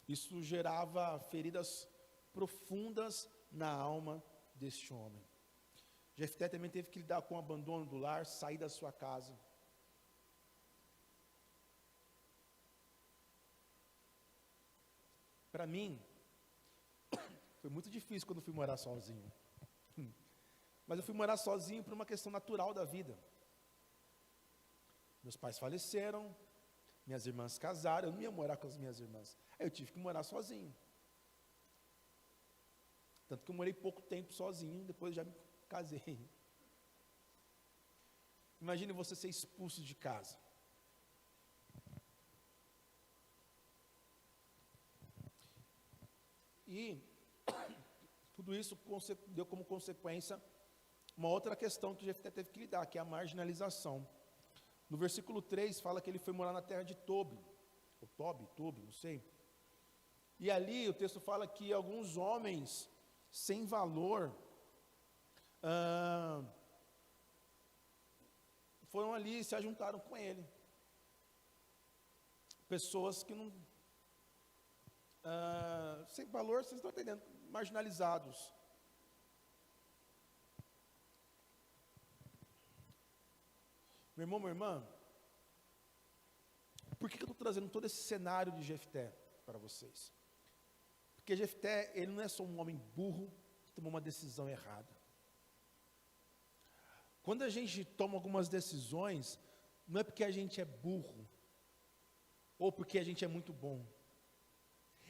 Isso gerava feridas profundas na alma deste homem. Jefté também teve que lidar com o abandono do lar, sair da sua casa. Para mim, foi muito difícil quando fui morar sozinho. Mas eu fui morar sozinho por uma questão natural da vida. Meus pais faleceram, minhas irmãs casaram, eu não ia morar com as minhas irmãs. Aí eu tive que morar sozinho. Tanto que eu morei pouco tempo sozinho, depois já me casei. Imagine você ser expulso de casa. E tudo isso deu como consequência uma outra questão que Jefté teve que lidar, que é a marginalização. No versículo 3 fala que ele foi morar na terra de Tobi, ou Tobi, não sei. E ali o texto fala que alguns homens sem valor foram ali e se ajuntaram com ele. Pessoas que não... sem valor, vocês estão entendendo, marginalizados. Meu irmão, minha irmã, por que eu estou trazendo todo esse cenário de Jefté para vocês? Porque Jefté, ele não é só um homem burro que tomou uma decisão errada. Quando a gente toma algumas decisões, não é porque a gente é burro, ou porque a gente é muito bom.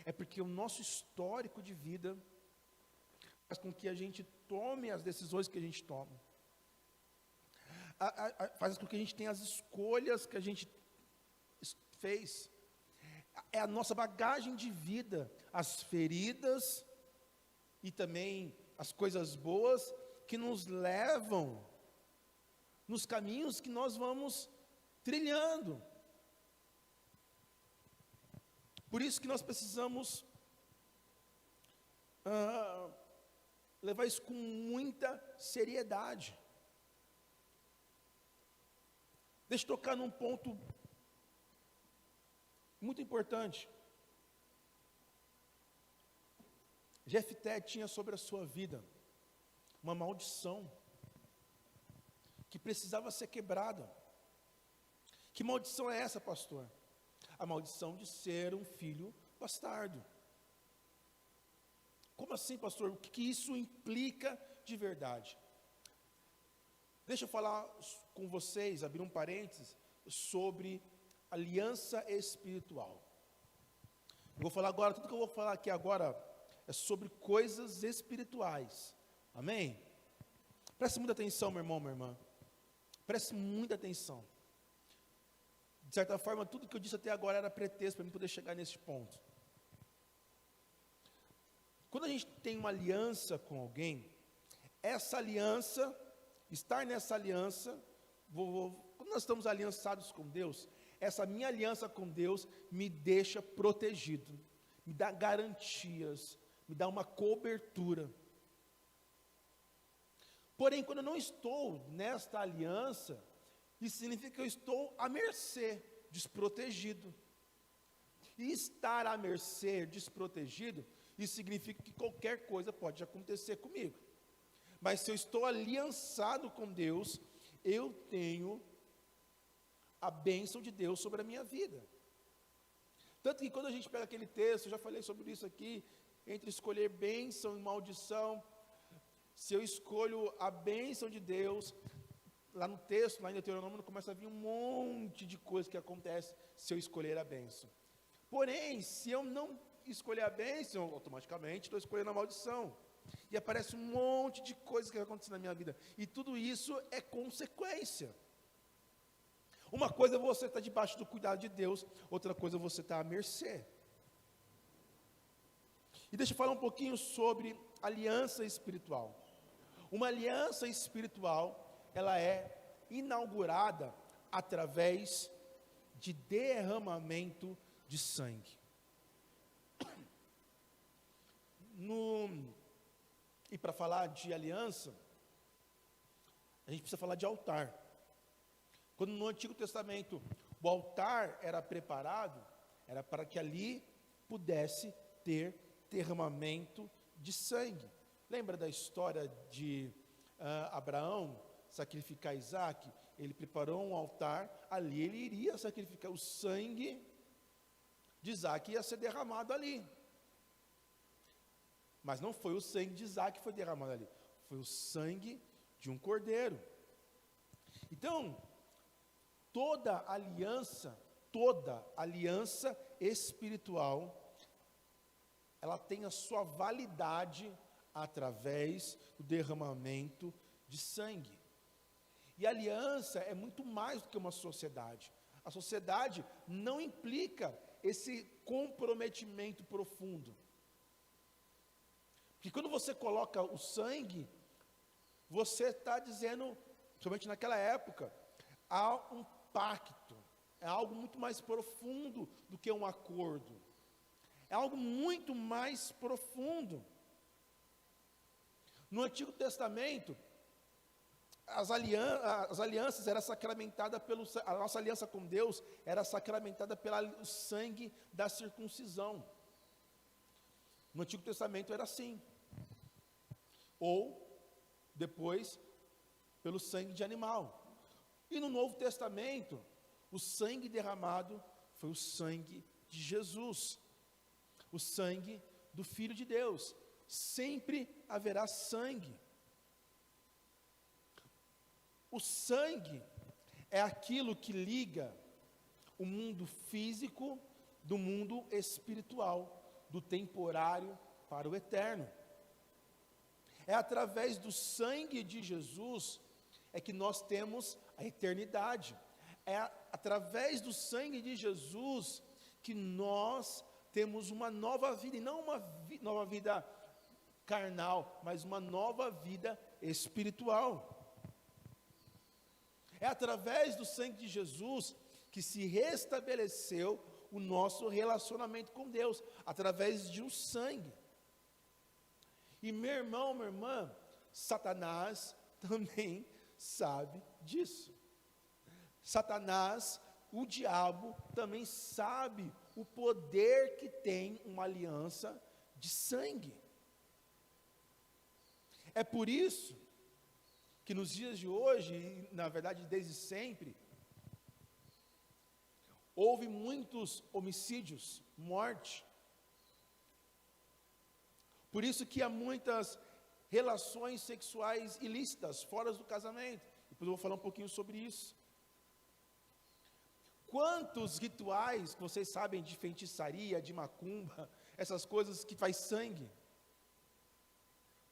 É porque o nosso histórico de vida faz com que a gente tome as decisões que a gente toma. Faz com que a gente tenha as escolhas que a gente fez. É a nossa bagagem de vida, as feridas e também as coisas boas que nos levam nos caminhos que nós vamos trilhando. Por isso que nós precisamos levar isso com muita seriedade. Deixa eu tocar num ponto muito importante. Jefté tinha sobre a sua vida uma maldição que precisava ser quebrada. Que maldição é essa, pastor? A maldição de ser um filho bastardo. Como assim, pastor? O que isso implica de verdade? Deixa eu falar com vocês, abrir um parênteses, sobre aliança espiritual. Eu vou falar agora, tudo que eu vou falar aqui agora é sobre coisas espirituais. Amém? Preste muita atenção, meu irmão, minha irmã. Preste muita atenção. De certa forma, tudo que eu disse até agora era pretexto para mim poder chegar nesse ponto. Quando a gente tem uma aliança com alguém, essa aliança, estar nessa aliança, quando nós estamos aliançados com Deus, essa minha aliança com Deus me deixa protegido, me dá garantias, me dá uma cobertura. Porém, quando eu não estou nesta aliança, isso significa que eu estou à mercê, desprotegido. E estar à mercê, desprotegido, isso significa que qualquer coisa pode acontecer comigo. Mas se eu estou aliançado com Deus, eu tenho a bênção de Deus sobre a minha vida. Tanto que quando a gente pega aquele texto, eu já falei sobre isso aqui, entre escolher bênção e maldição, se eu escolho a bênção de Deus, lá no texto, lá em Deuteronômio, começa a vir um monte de coisa que acontece se eu escolher a bênção. Porém, se eu não escolher a bênção, automaticamente estou escolhendo a maldição. E aparece um monte de coisas que vai acontecer na minha vida. E tudo isso é consequência. Uma coisa é você estar debaixo do cuidado de Deus, outra coisa é você estar à mercê. E deixa eu falar um pouquinho sobre aliança espiritual. Uma aliança espiritual, ela é inaugurada através de derramamento de sangue. E para falar de aliança, a gente precisa falar de altar. Quando no Antigo Testamento o altar era preparado, era para que ali pudesse ter derramamento de sangue. Lembra da história de Abraão sacrificar Isaac? Ele preparou um altar, ali ele iria sacrificar, o sangue de Isaac ia ser derramado ali. Mas não foi o sangue de Isaac que foi derramado ali, foi o sangue de um cordeiro. Então, toda aliança espiritual, ela tem a sua validade através do derramamento de sangue. E a aliança é muito mais do que uma sociedade. A sociedade não implica esse comprometimento profundo. Porque quando você coloca o sangue, você está dizendo, principalmente naquela época, há um pacto, é algo muito mais profundo do que um acordo. É algo muito mais profundo. No Antigo Testamento, as alianças eram sacramentadas a nossa aliança com Deus era sacramentada pelo sangue da circuncisão. No Antigo Testamento era assim. Ou, depois, pelo sangue de animal. E no Novo Testamento, o sangue derramado foi o sangue de Jesus. O sangue do Filho de Deus. Sempre haverá sangue. O sangue é aquilo que liga o mundo físico do mundo espiritual, do temporário para o eterno. É através do sangue de Jesus é que nós temos a eternidade. É através do sangue de Jesus que nós temos uma nova vida, e não uma nova vida carnal, mas uma nova vida espiritual. É através do sangue de Jesus que se restabeleceu o nosso relacionamento com Deus, através de um sangue. E meu irmão, minha irmã, Satanás também sabe disso. Satanás, o diabo, também sabe o poder que tem uma aliança de sangue. É por isso que nos dias de hoje, e na verdade desde sempre, houve muitos homicídios, morte. Por isso que há muitas relações sexuais ilícitas, fora do casamento. Depois eu vou falar um pouquinho sobre isso. Quantos rituais que vocês sabem de feitiçaria, de macumba, essas coisas que faz sangue,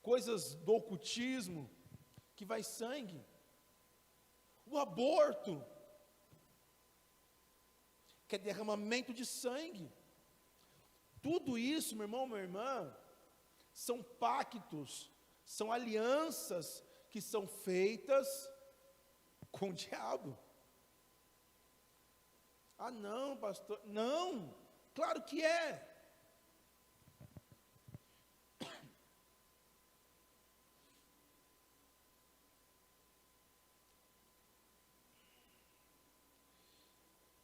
coisas do ocultismo, que vai sangue, o aborto, que é derramamento de sangue, tudo isso, meu irmão, minha irmã, são pactos, são alianças que são feitas com o diabo. Ah não, pastor, não, claro que é.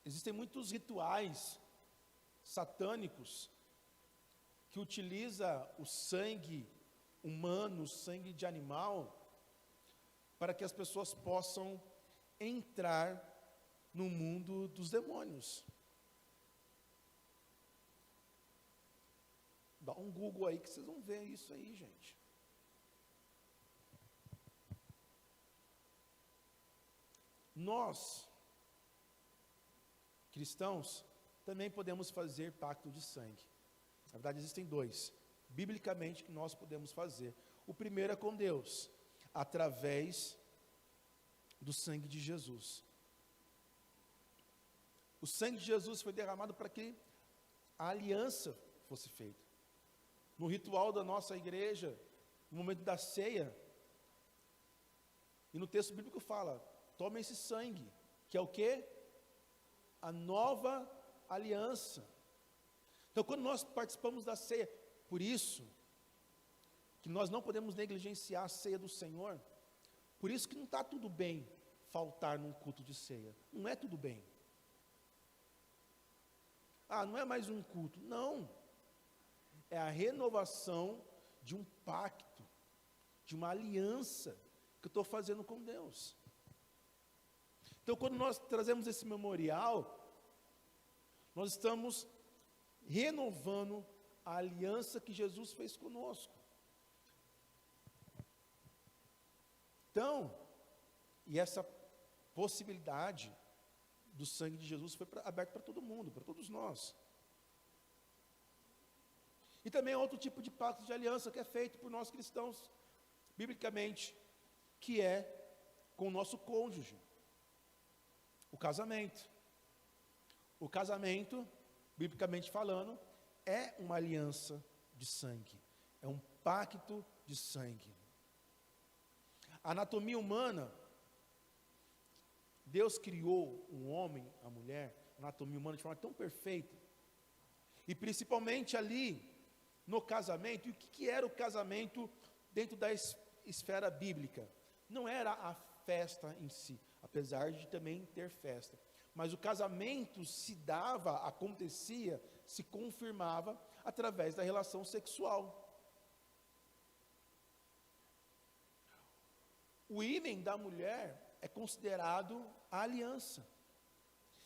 Existem muitos rituais satânicos que utiliza o sangue humano, o sangue de animal, para que as pessoas possam entrar no mundo dos demônios. Dá um Google aí que vocês vão ver isso aí, gente. Nós, cristãos, também podemos fazer pacto de sangue. Na verdade, existem dois, biblicamente, que nós podemos fazer. O primeiro é com Deus, através do sangue de Jesus. O sangue de Jesus foi derramado para que a aliança fosse feita. No ritual da nossa igreja, no momento da ceia, e no texto bíblico fala, toma esse sangue, que é o quê? A nova aliança. Então, quando nós participamos da ceia, por isso que nós não podemos negligenciar a ceia do Senhor, por isso que não está tudo bem faltar num culto de ceia, não é tudo bem. Ah, não é mais um culto, não, é a renovação de um pacto, de uma aliança que eu estou fazendo com Deus. Então, quando nós trazemos esse memorial, nós estamos renovando a aliança que Jesus fez conosco. Então, e essa possibilidade do sangue de Jesus foi aberta para todo mundo, para todos nós. E também outro tipo de pacto de aliança que é feito por nós cristãos, biblicamente, que é com o nosso cônjuge. O casamento. O casamento, biblicamente falando, é uma aliança de sangue. É um pacto de sangue. A anatomia humana, Deus criou um homem, a mulher, a anatomia humana de forma tão perfeita. E principalmente ali, no casamento, e o que era o casamento dentro da esfera bíblica? Não era a festa em si, apesar de também ter festa. Mas o casamento se dava, acontecia, se confirmava através da relação sexual. O ímen da mulher é considerado a aliança.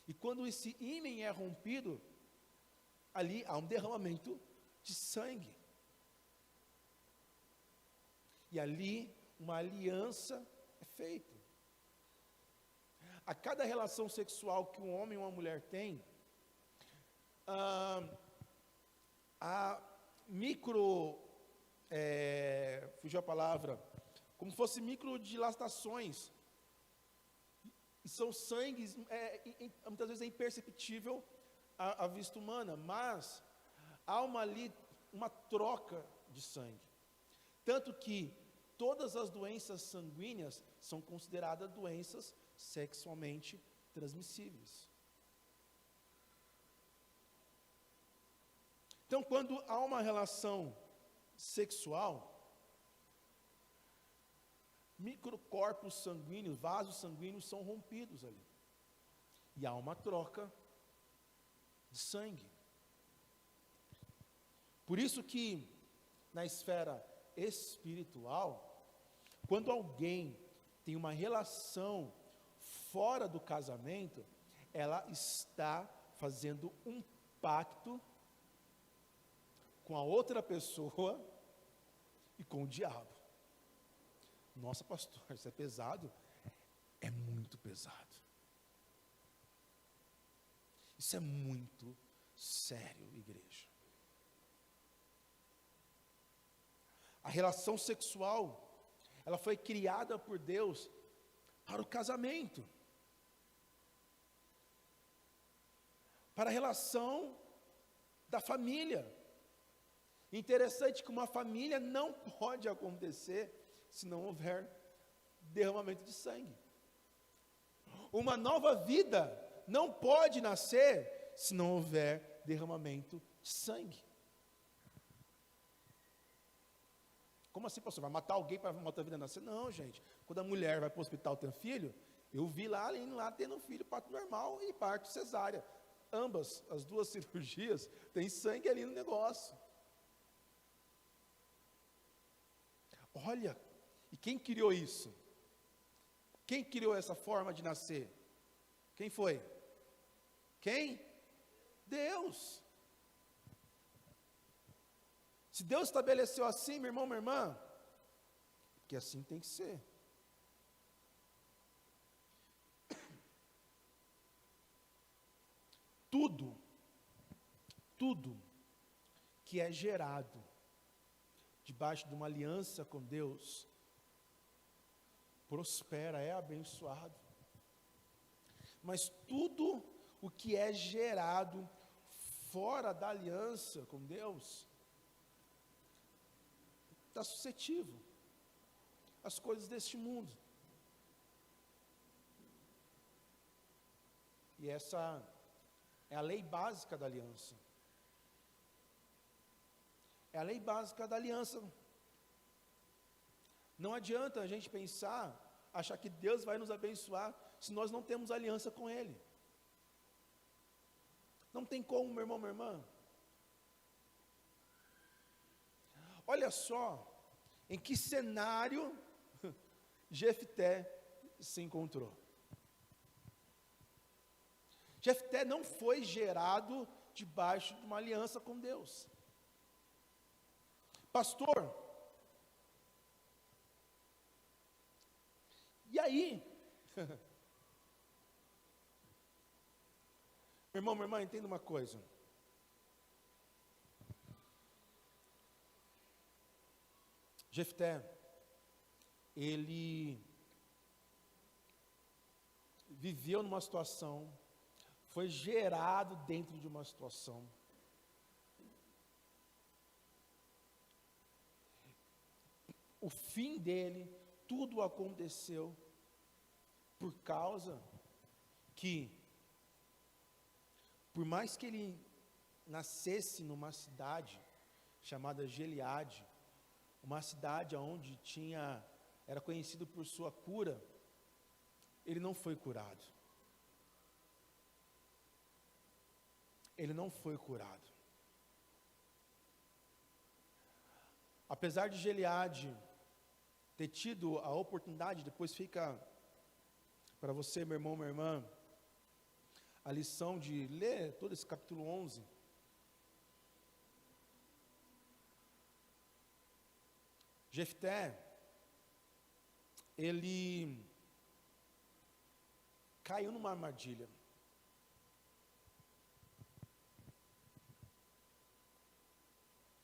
E quando esse ímen é rompido, ali há um derramamento de sangue. E ali uma aliança é feita. A cada relação sexual que um homem ou uma mulher tem, fugiu a palavra, como se fosse microdilatações, e são sangues, muitas vezes é imperceptível à vista humana, mas há uma troca de sangue, tanto que todas as doenças sanguíneas são consideradas doenças sexualmente transmissíveis. Então, quando há uma relação sexual, microcorpos sanguíneos, vasos sanguíneos são rompidos ali. E há uma troca de sangue. Por isso que, na esfera espiritual, quando alguém tem uma relação fora do casamento, ela está fazendo um pacto com a outra pessoa e com o diabo. Nossa, pastor, isso é pesado? É muito pesado. Isso é muito sério, igreja. A relação sexual, ela foi criada por Deus para o casamento, para a relação da família. Interessante que uma família não pode acontecer se não houver derramamento de sangue. Uma nova vida não pode nascer se não houver derramamento de sangue. Como assim, pastor? Vai matar alguém para uma outra vida nascer? Não, gente. Quando a mulher vai para o hospital ter um filho, eu vi lá tendo um filho, parto normal e parto cesárea. Ambas, as duas cirurgias, tem sangue ali no negócio. Olha, e quem criou isso? Quem criou essa forma de nascer? Quem foi? Quem? Deus. Se Deus estabeleceu assim, meu irmão, minha irmã, que assim tem que ser. Tudo que é gerado debaixo de uma aliança com Deus, prospera, é abençoado. Mas tudo o que é gerado fora da aliança com Deus, está suscetível às coisas deste mundo. E essa é a lei básica da aliança. É a lei básica da aliança. Não adianta a gente achar que Deus vai nos abençoar, se nós não temos aliança com Ele. Não tem como, meu irmão, minha irmã. Olha só, em que cenário Jefté se encontrou. Jefté não foi gerado debaixo de uma aliança com Deus. Pastor, e aí? Meu irmão, minha irmã, entenda uma coisa. Jefté, ele viveu numa situação, foi gerado dentro de uma situação. O fim dele, tudo aconteceu por causa que, por mais que ele nascesse numa cidade chamada Gileade, uma cidade onde era conhecido por sua cura, ele não foi curado. Ele não foi curado. Apesar de Gileade ter tido a oportunidade, depois fica para você, meu irmão, minha irmã, a lição de ler todo esse capítulo 11. Jefté, ele caiu numa armadilha.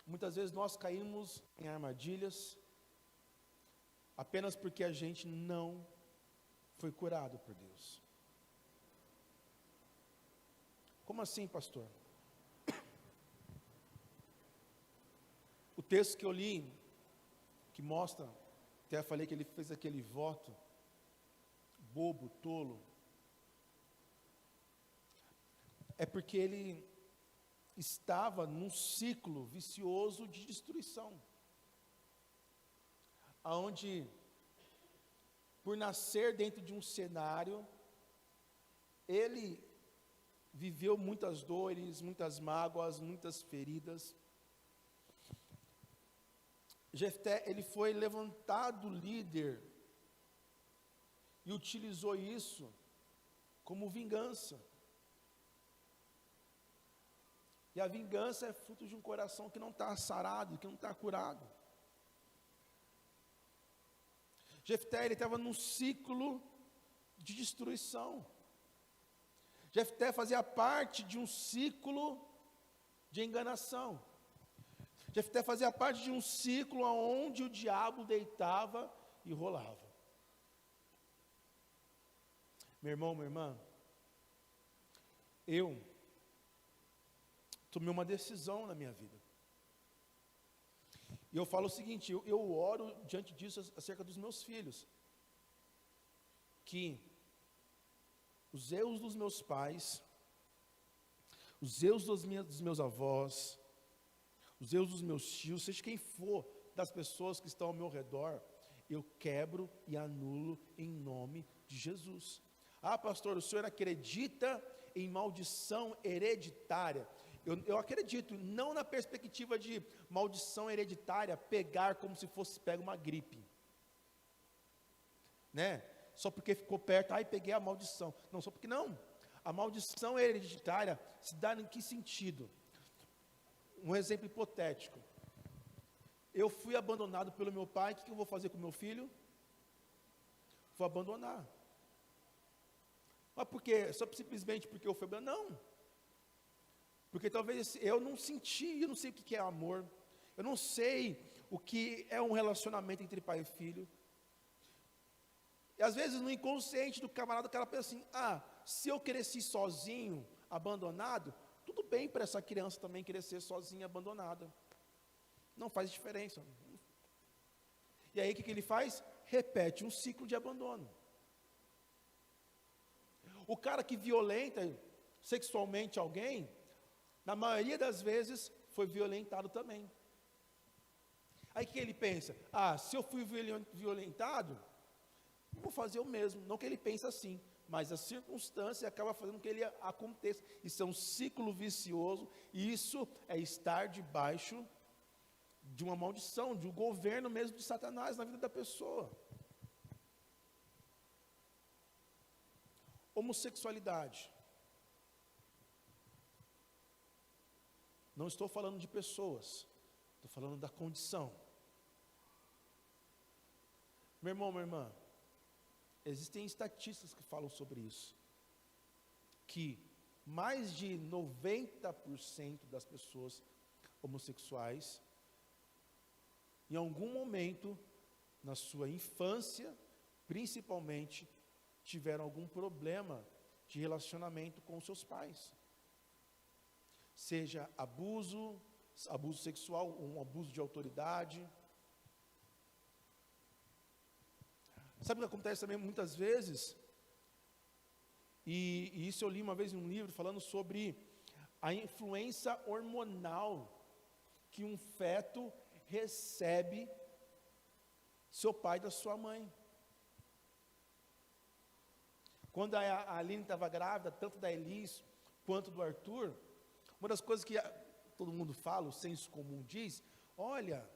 Muitas vezes nós caímos em armadilhas apenas porque a gente não foi curado por Deus. Como assim, pastor? O texto que eu li, que mostra Até falei que ele fez aquele voto bobo, tolo. É porque ele estava num ciclo vicioso de destruição, aonde, por nascer dentro de um cenário, ele viveu muitas dores, muitas mágoas, muitas feridas. Jefté, ele foi levantado líder e utilizou isso como vingança. E a vingança é fruto de um coração que não está sarado, que não está curado. Jefté, ele estava num ciclo de destruição. Jefté fazia parte de um ciclo de enganação. Jefté fazia parte de um ciclo onde o diabo deitava e rolava. Meu irmão, minha irmã, eu tomei uma decisão na minha vida. E eu falo o seguinte, eu oro diante disso acerca dos meus filhos. Que os erros dos meus pais, os erros dos meus avós, os erros dos meus tios, seja quem for das pessoas que estão ao meu redor, eu quebro e anulo em nome de Jesus. Ah, pastor, o senhor acredita em maldição hereditária? Eu acredito, não na perspectiva de maldição hereditária, pegar como se fosse pega uma gripe, né? Só porque ficou perto, ai, peguei a maldição. Não, só porque não. A maldição hereditária se dá em que sentido? Um exemplo hipotético. Eu fui abandonado pelo meu pai, o que eu vou fazer com meu filho? Vou abandonar. Mas por quê? Só simplesmente porque eu fui abandonado? Não. Porque talvez eu não senti, eu não sei o que é amor, eu não sei o que é um relacionamento entre pai e filho. E às vezes no inconsciente do camarada, o cara pensa assim, se eu cresci sozinho, abandonado, tudo bem para essa criança também crescer sozinha, abandonada. Não faz diferença. E aí o que ele faz? Repete um ciclo de abandono. O cara que violenta sexualmente alguém, na maioria das vezes, foi violentado também. Aí o que ele pensa? Se eu fui violentado, eu vou fazer o mesmo. Não que ele pense assim, mas a circunstância acaba fazendo com que ele aconteça. Isso é um ciclo vicioso, e isso é estar debaixo de uma maldição, de um governo mesmo de Satanás na vida da pessoa. Homossexualidade. Não estou falando de pessoas, estou falando da condição. Meu irmão, minha irmã, existem estatísticas que falam sobre isso, que mais de 90% das pessoas homossexuais, em algum momento, na sua infância, principalmente, tiveram algum problema de relacionamento com os seus pais. Seja abuso sexual, um abuso de autoridade. Sabe o que acontece também muitas vezes? E isso eu li uma vez em um livro falando sobre a influência hormonal que um feto recebe seu pai da sua mãe. Quando a Aline estava grávida, tanto da Elis quanto do Arthur, uma das coisas que todo mundo fala, o senso comum diz, olha,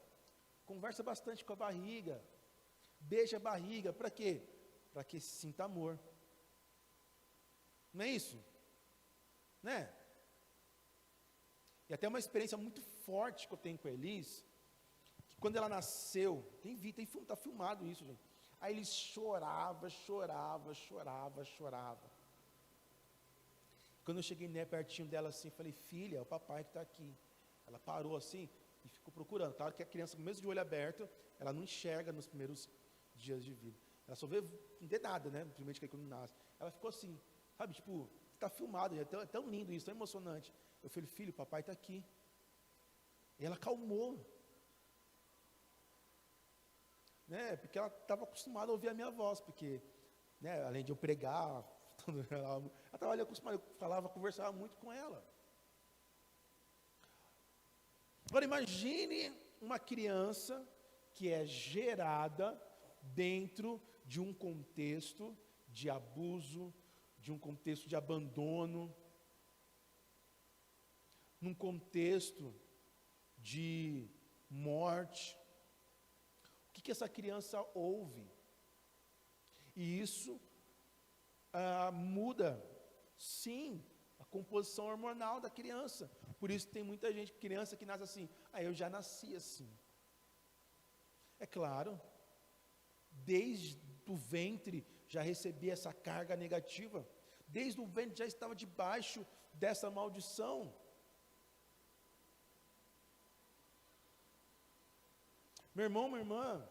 conversa bastante com a barriga, beija a barriga, para quê? Para que se sinta amor. Não é isso? Né? E até uma experiência muito forte que eu tenho com a Elis, que quando ela nasceu, está filmado isso, gente. A Elis chorava. Quando eu cheguei pertinho dela assim, falei, filha, é o papai que está aqui. Ela parou assim e ficou procurando. Claro que a criança, mesmo de olho aberto, ela não enxerga nos primeiros dias de vida. Ela só vê, não vê nada, né? Primeiro que quando nasce. Ela ficou assim, sabe, tipo, está filmado, é tão lindo isso, tão emocionante. Eu falei, filho, o papai está aqui. E ela acalmou. né? Porque ela estava acostumada a ouvir a minha voz, porque, né, além de eu pregar, ela estava ali acostumada, eu falava, conversava muito com ela. Agora imagine uma criança que é gerada dentro de um contexto de abuso, de um contexto de abandono, num contexto de morte. O que essa criança ouve? E isso muda, sim, a composição hormonal da criança. Por isso tem muita gente, criança que nasce assim, eu já nasci assim. É claro, desde o ventre já recebi essa carga negativa, desde o ventre já estava debaixo dessa maldição. Meu irmão, minha irmã,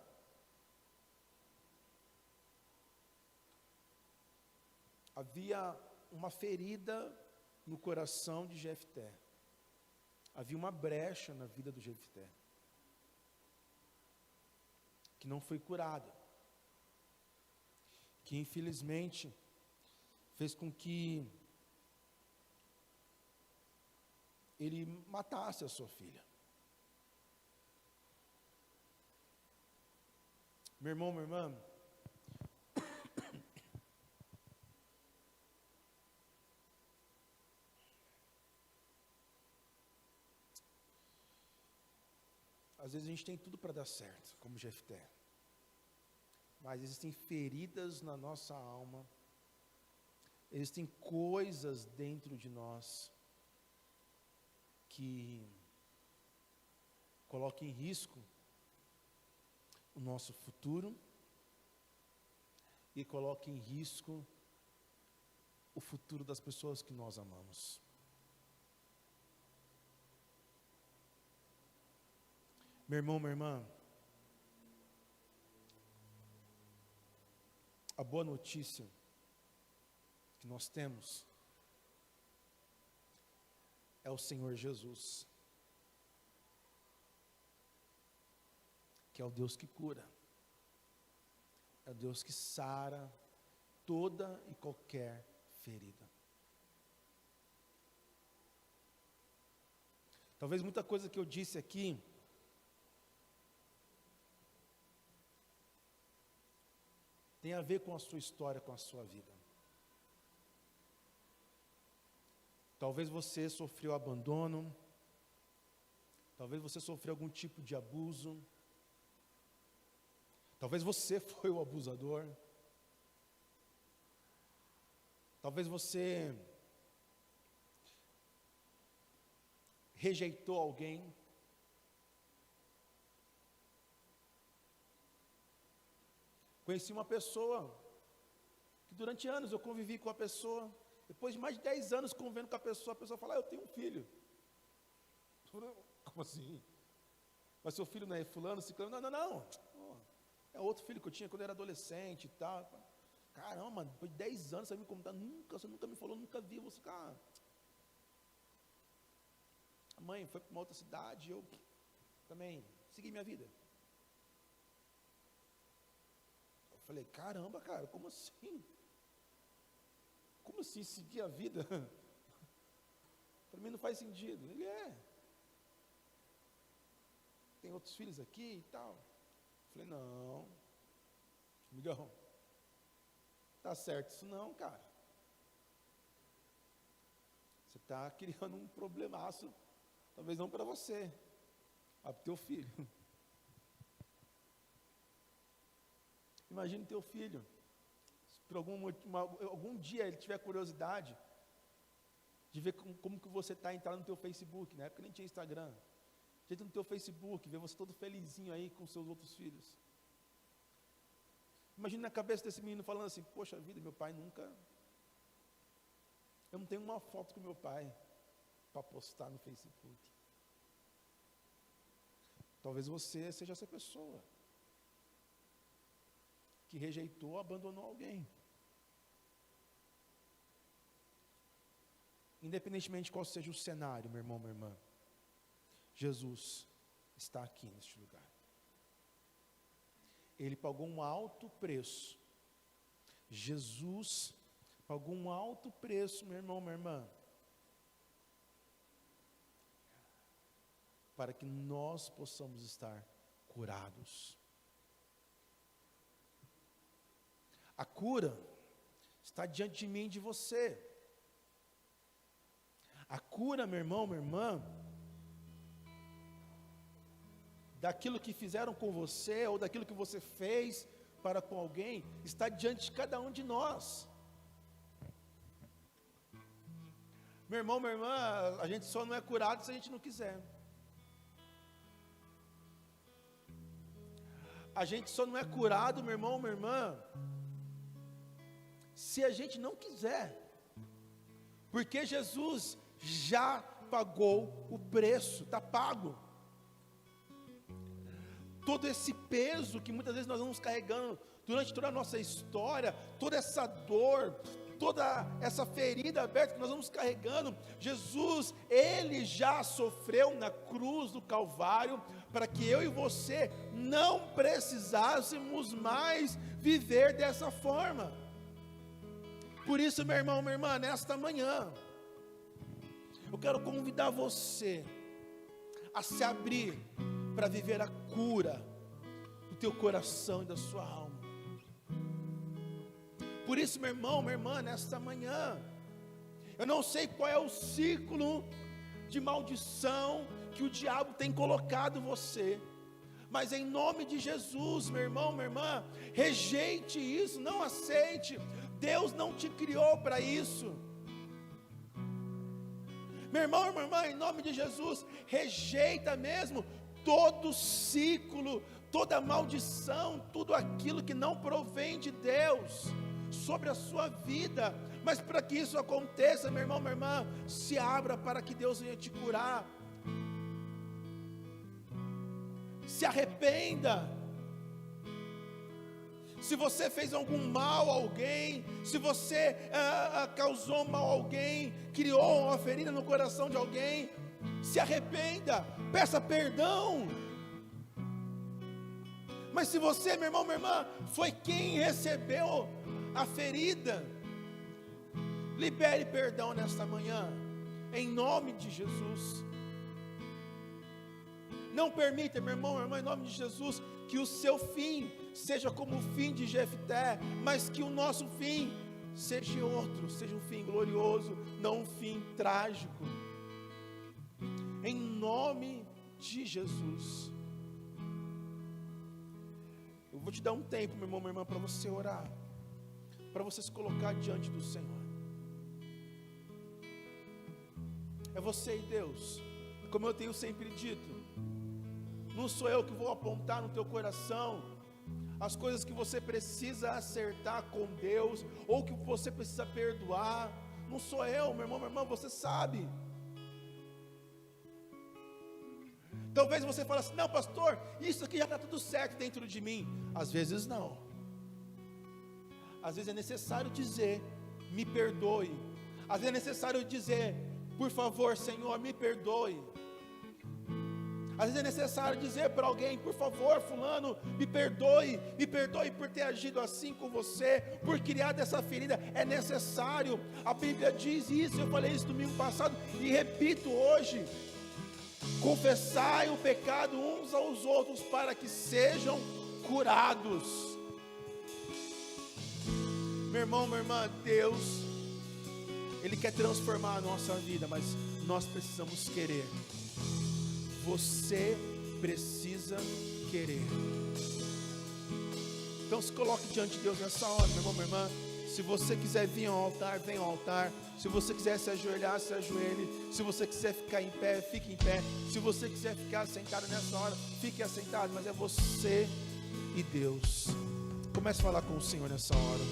havia uma ferida no coração de Jefté. Havia uma brecha na vida do Jefté, que não foi curada, que infelizmente fez com que ele matasse a sua filha. Meu irmão, minha irmã, às vezes a gente tem tudo para dar certo, como Jefté, mas existem feridas na nossa alma, existem coisas dentro de nós que colocam em risco o nosso futuro e colocam em risco o futuro das pessoas que nós amamos. Meu irmão, minha irmã, a boa notícia que nós temos é o Senhor Jesus, que é o Deus que cura, é o Deus que sara toda e qualquer ferida. Talvez muita coisa que eu disse aqui tem a ver com a sua história, com a sua vida. Talvez você sofreu abandono, talvez você sofreu algum tipo de abuso, talvez você foi o abusador, talvez você rejeitou alguém, conheci uma pessoa, que durante anos eu convivi com a pessoa, depois de mais de 10 anos convivendo com a pessoa fala, eu tenho um filho. Como assim? Mas seu filho não é fulano, ciclano? Não. É outro filho que eu tinha quando eu era adolescente e tal. Caramba, mano, depois de 10 anos você me contar, você nunca me falou, nunca vi você, cara. A mãe foi para uma outra cidade, eu também segui minha vida. Eu falei, caramba, cara, como assim? Como assim seguir a vida? Para mim não faz sentido. Ele tem outros filhos aqui e tal. Eu falei, não, amigão, tá certo isso não, cara. Você está criando um problemaço, talvez não para você, mas para o teu filho. Imagine teu filho, por algum dia ele tiver curiosidade de ver como que você está, entrar no teu Facebook, na época nem tinha Instagram, entra no teu Facebook, ver você todo felizinho aí com seus outros filhos. Imagine na cabeça desse menino falando assim, poxa vida, meu pai nunca, eu não tenho uma foto com meu pai para postar no Facebook. Talvez você seja essa pessoa que rejeitou, abandonou alguém. Independentemente de qual seja o cenário, meu irmão, minha irmã, Jesus está aqui neste lugar. Ele pagou um alto preço. Jesus pagou um alto preço, meu irmão, minha irmã, para que nós possamos estar curados. A cura está diante de mim e de você. A cura, meu irmão, minha irmã, daquilo que fizeram com você, ou daquilo que você fez para com alguém, está diante de cada um de nós. Meu irmão, minha irmã, a gente só não é curado se a gente não quiser. A gente só não é curado, meu irmão, minha irmã, se a gente não quiser. Porque Jesus já pagou o preço, está pago. Todo esse peso que muitas vezes nós vamos carregando durante toda a nossa história, toda essa dor, toda essa ferida aberta que nós vamos carregando, Jesus, Ele já sofreu na cruz do Calvário, para que eu e você não precisássemos mais viver dessa forma. Por isso, meu irmão, minha irmã, nesta manhã, eu quero convidar você a se abrir para viver a cura do teu coração e da sua alma. Por isso, meu irmão, minha irmã, nesta manhã, eu não sei qual é o ciclo de maldição que o diabo tem colocado você, mas em nome de Jesus, meu irmão, minha irmã, rejeite isso, não aceite. Deus não te criou para isso. Meu irmão, minha irmã, em nome de Jesus, rejeita mesmo todo ciclo, toda maldição, tudo aquilo que não provém de Deus sobre a sua vida. Mas para que isso aconteça, meu irmão, minha irmã, se abra para que Deus venha te curar. Se arrependa. Se você fez algum mal a alguém, se você causou mal a alguém, criou uma ferida no coração de alguém, se arrependa, peça perdão. Mas se você, meu irmão, minha irmã, foi quem recebeu a ferida, libere perdão nesta manhã, em nome de Jesus. Não permita, meu irmão, minha irmã, em nome de Jesus, que o seu fim seja como o fim de Jefté, mas que o nosso fim seja outro, seja um fim glorioso, não um fim trágico. Em nome de Jesus. Eu vou te dar um tempo, meu irmão, minha irmã, para você orar, para você se colocar diante do Senhor. É você e Deus. Como eu tenho sempre dito, não sou eu que vou apontar no teu coração as coisas que você precisa acertar com Deus, ou que você precisa perdoar. Não sou eu, meu irmão, minha irmã, você sabe. Talvez você fale assim: não, pastor, isso aqui já está tudo certo dentro de mim. Às vezes não. Às vezes é necessário dizer: me perdoe. Às vezes é necessário dizer: por favor, Senhor, me perdoe. Às vezes é necessário dizer para alguém: por favor, fulano, me perdoe por ter agido assim com você, por criar essa ferida. É necessário, a Bíblia diz isso, eu falei isso domingo passado e repito hoje: confessai o pecado uns aos outros para que sejam curados. Meu irmão, minha irmã, Deus, Ele quer transformar a nossa vida, mas nós precisamos querer. Você precisa querer. Então se coloque diante de Deus nessa hora, meu irmão, minha irmã. Se você quiser vir ao altar, venha ao altar. Se você quiser se ajoelhar, se ajoelhe. Se você quiser ficar em pé, fique em pé. Se você quiser ficar sentado nessa hora, fique assentado. Mas é você e Deus. Comece a falar com o Senhor nessa hora.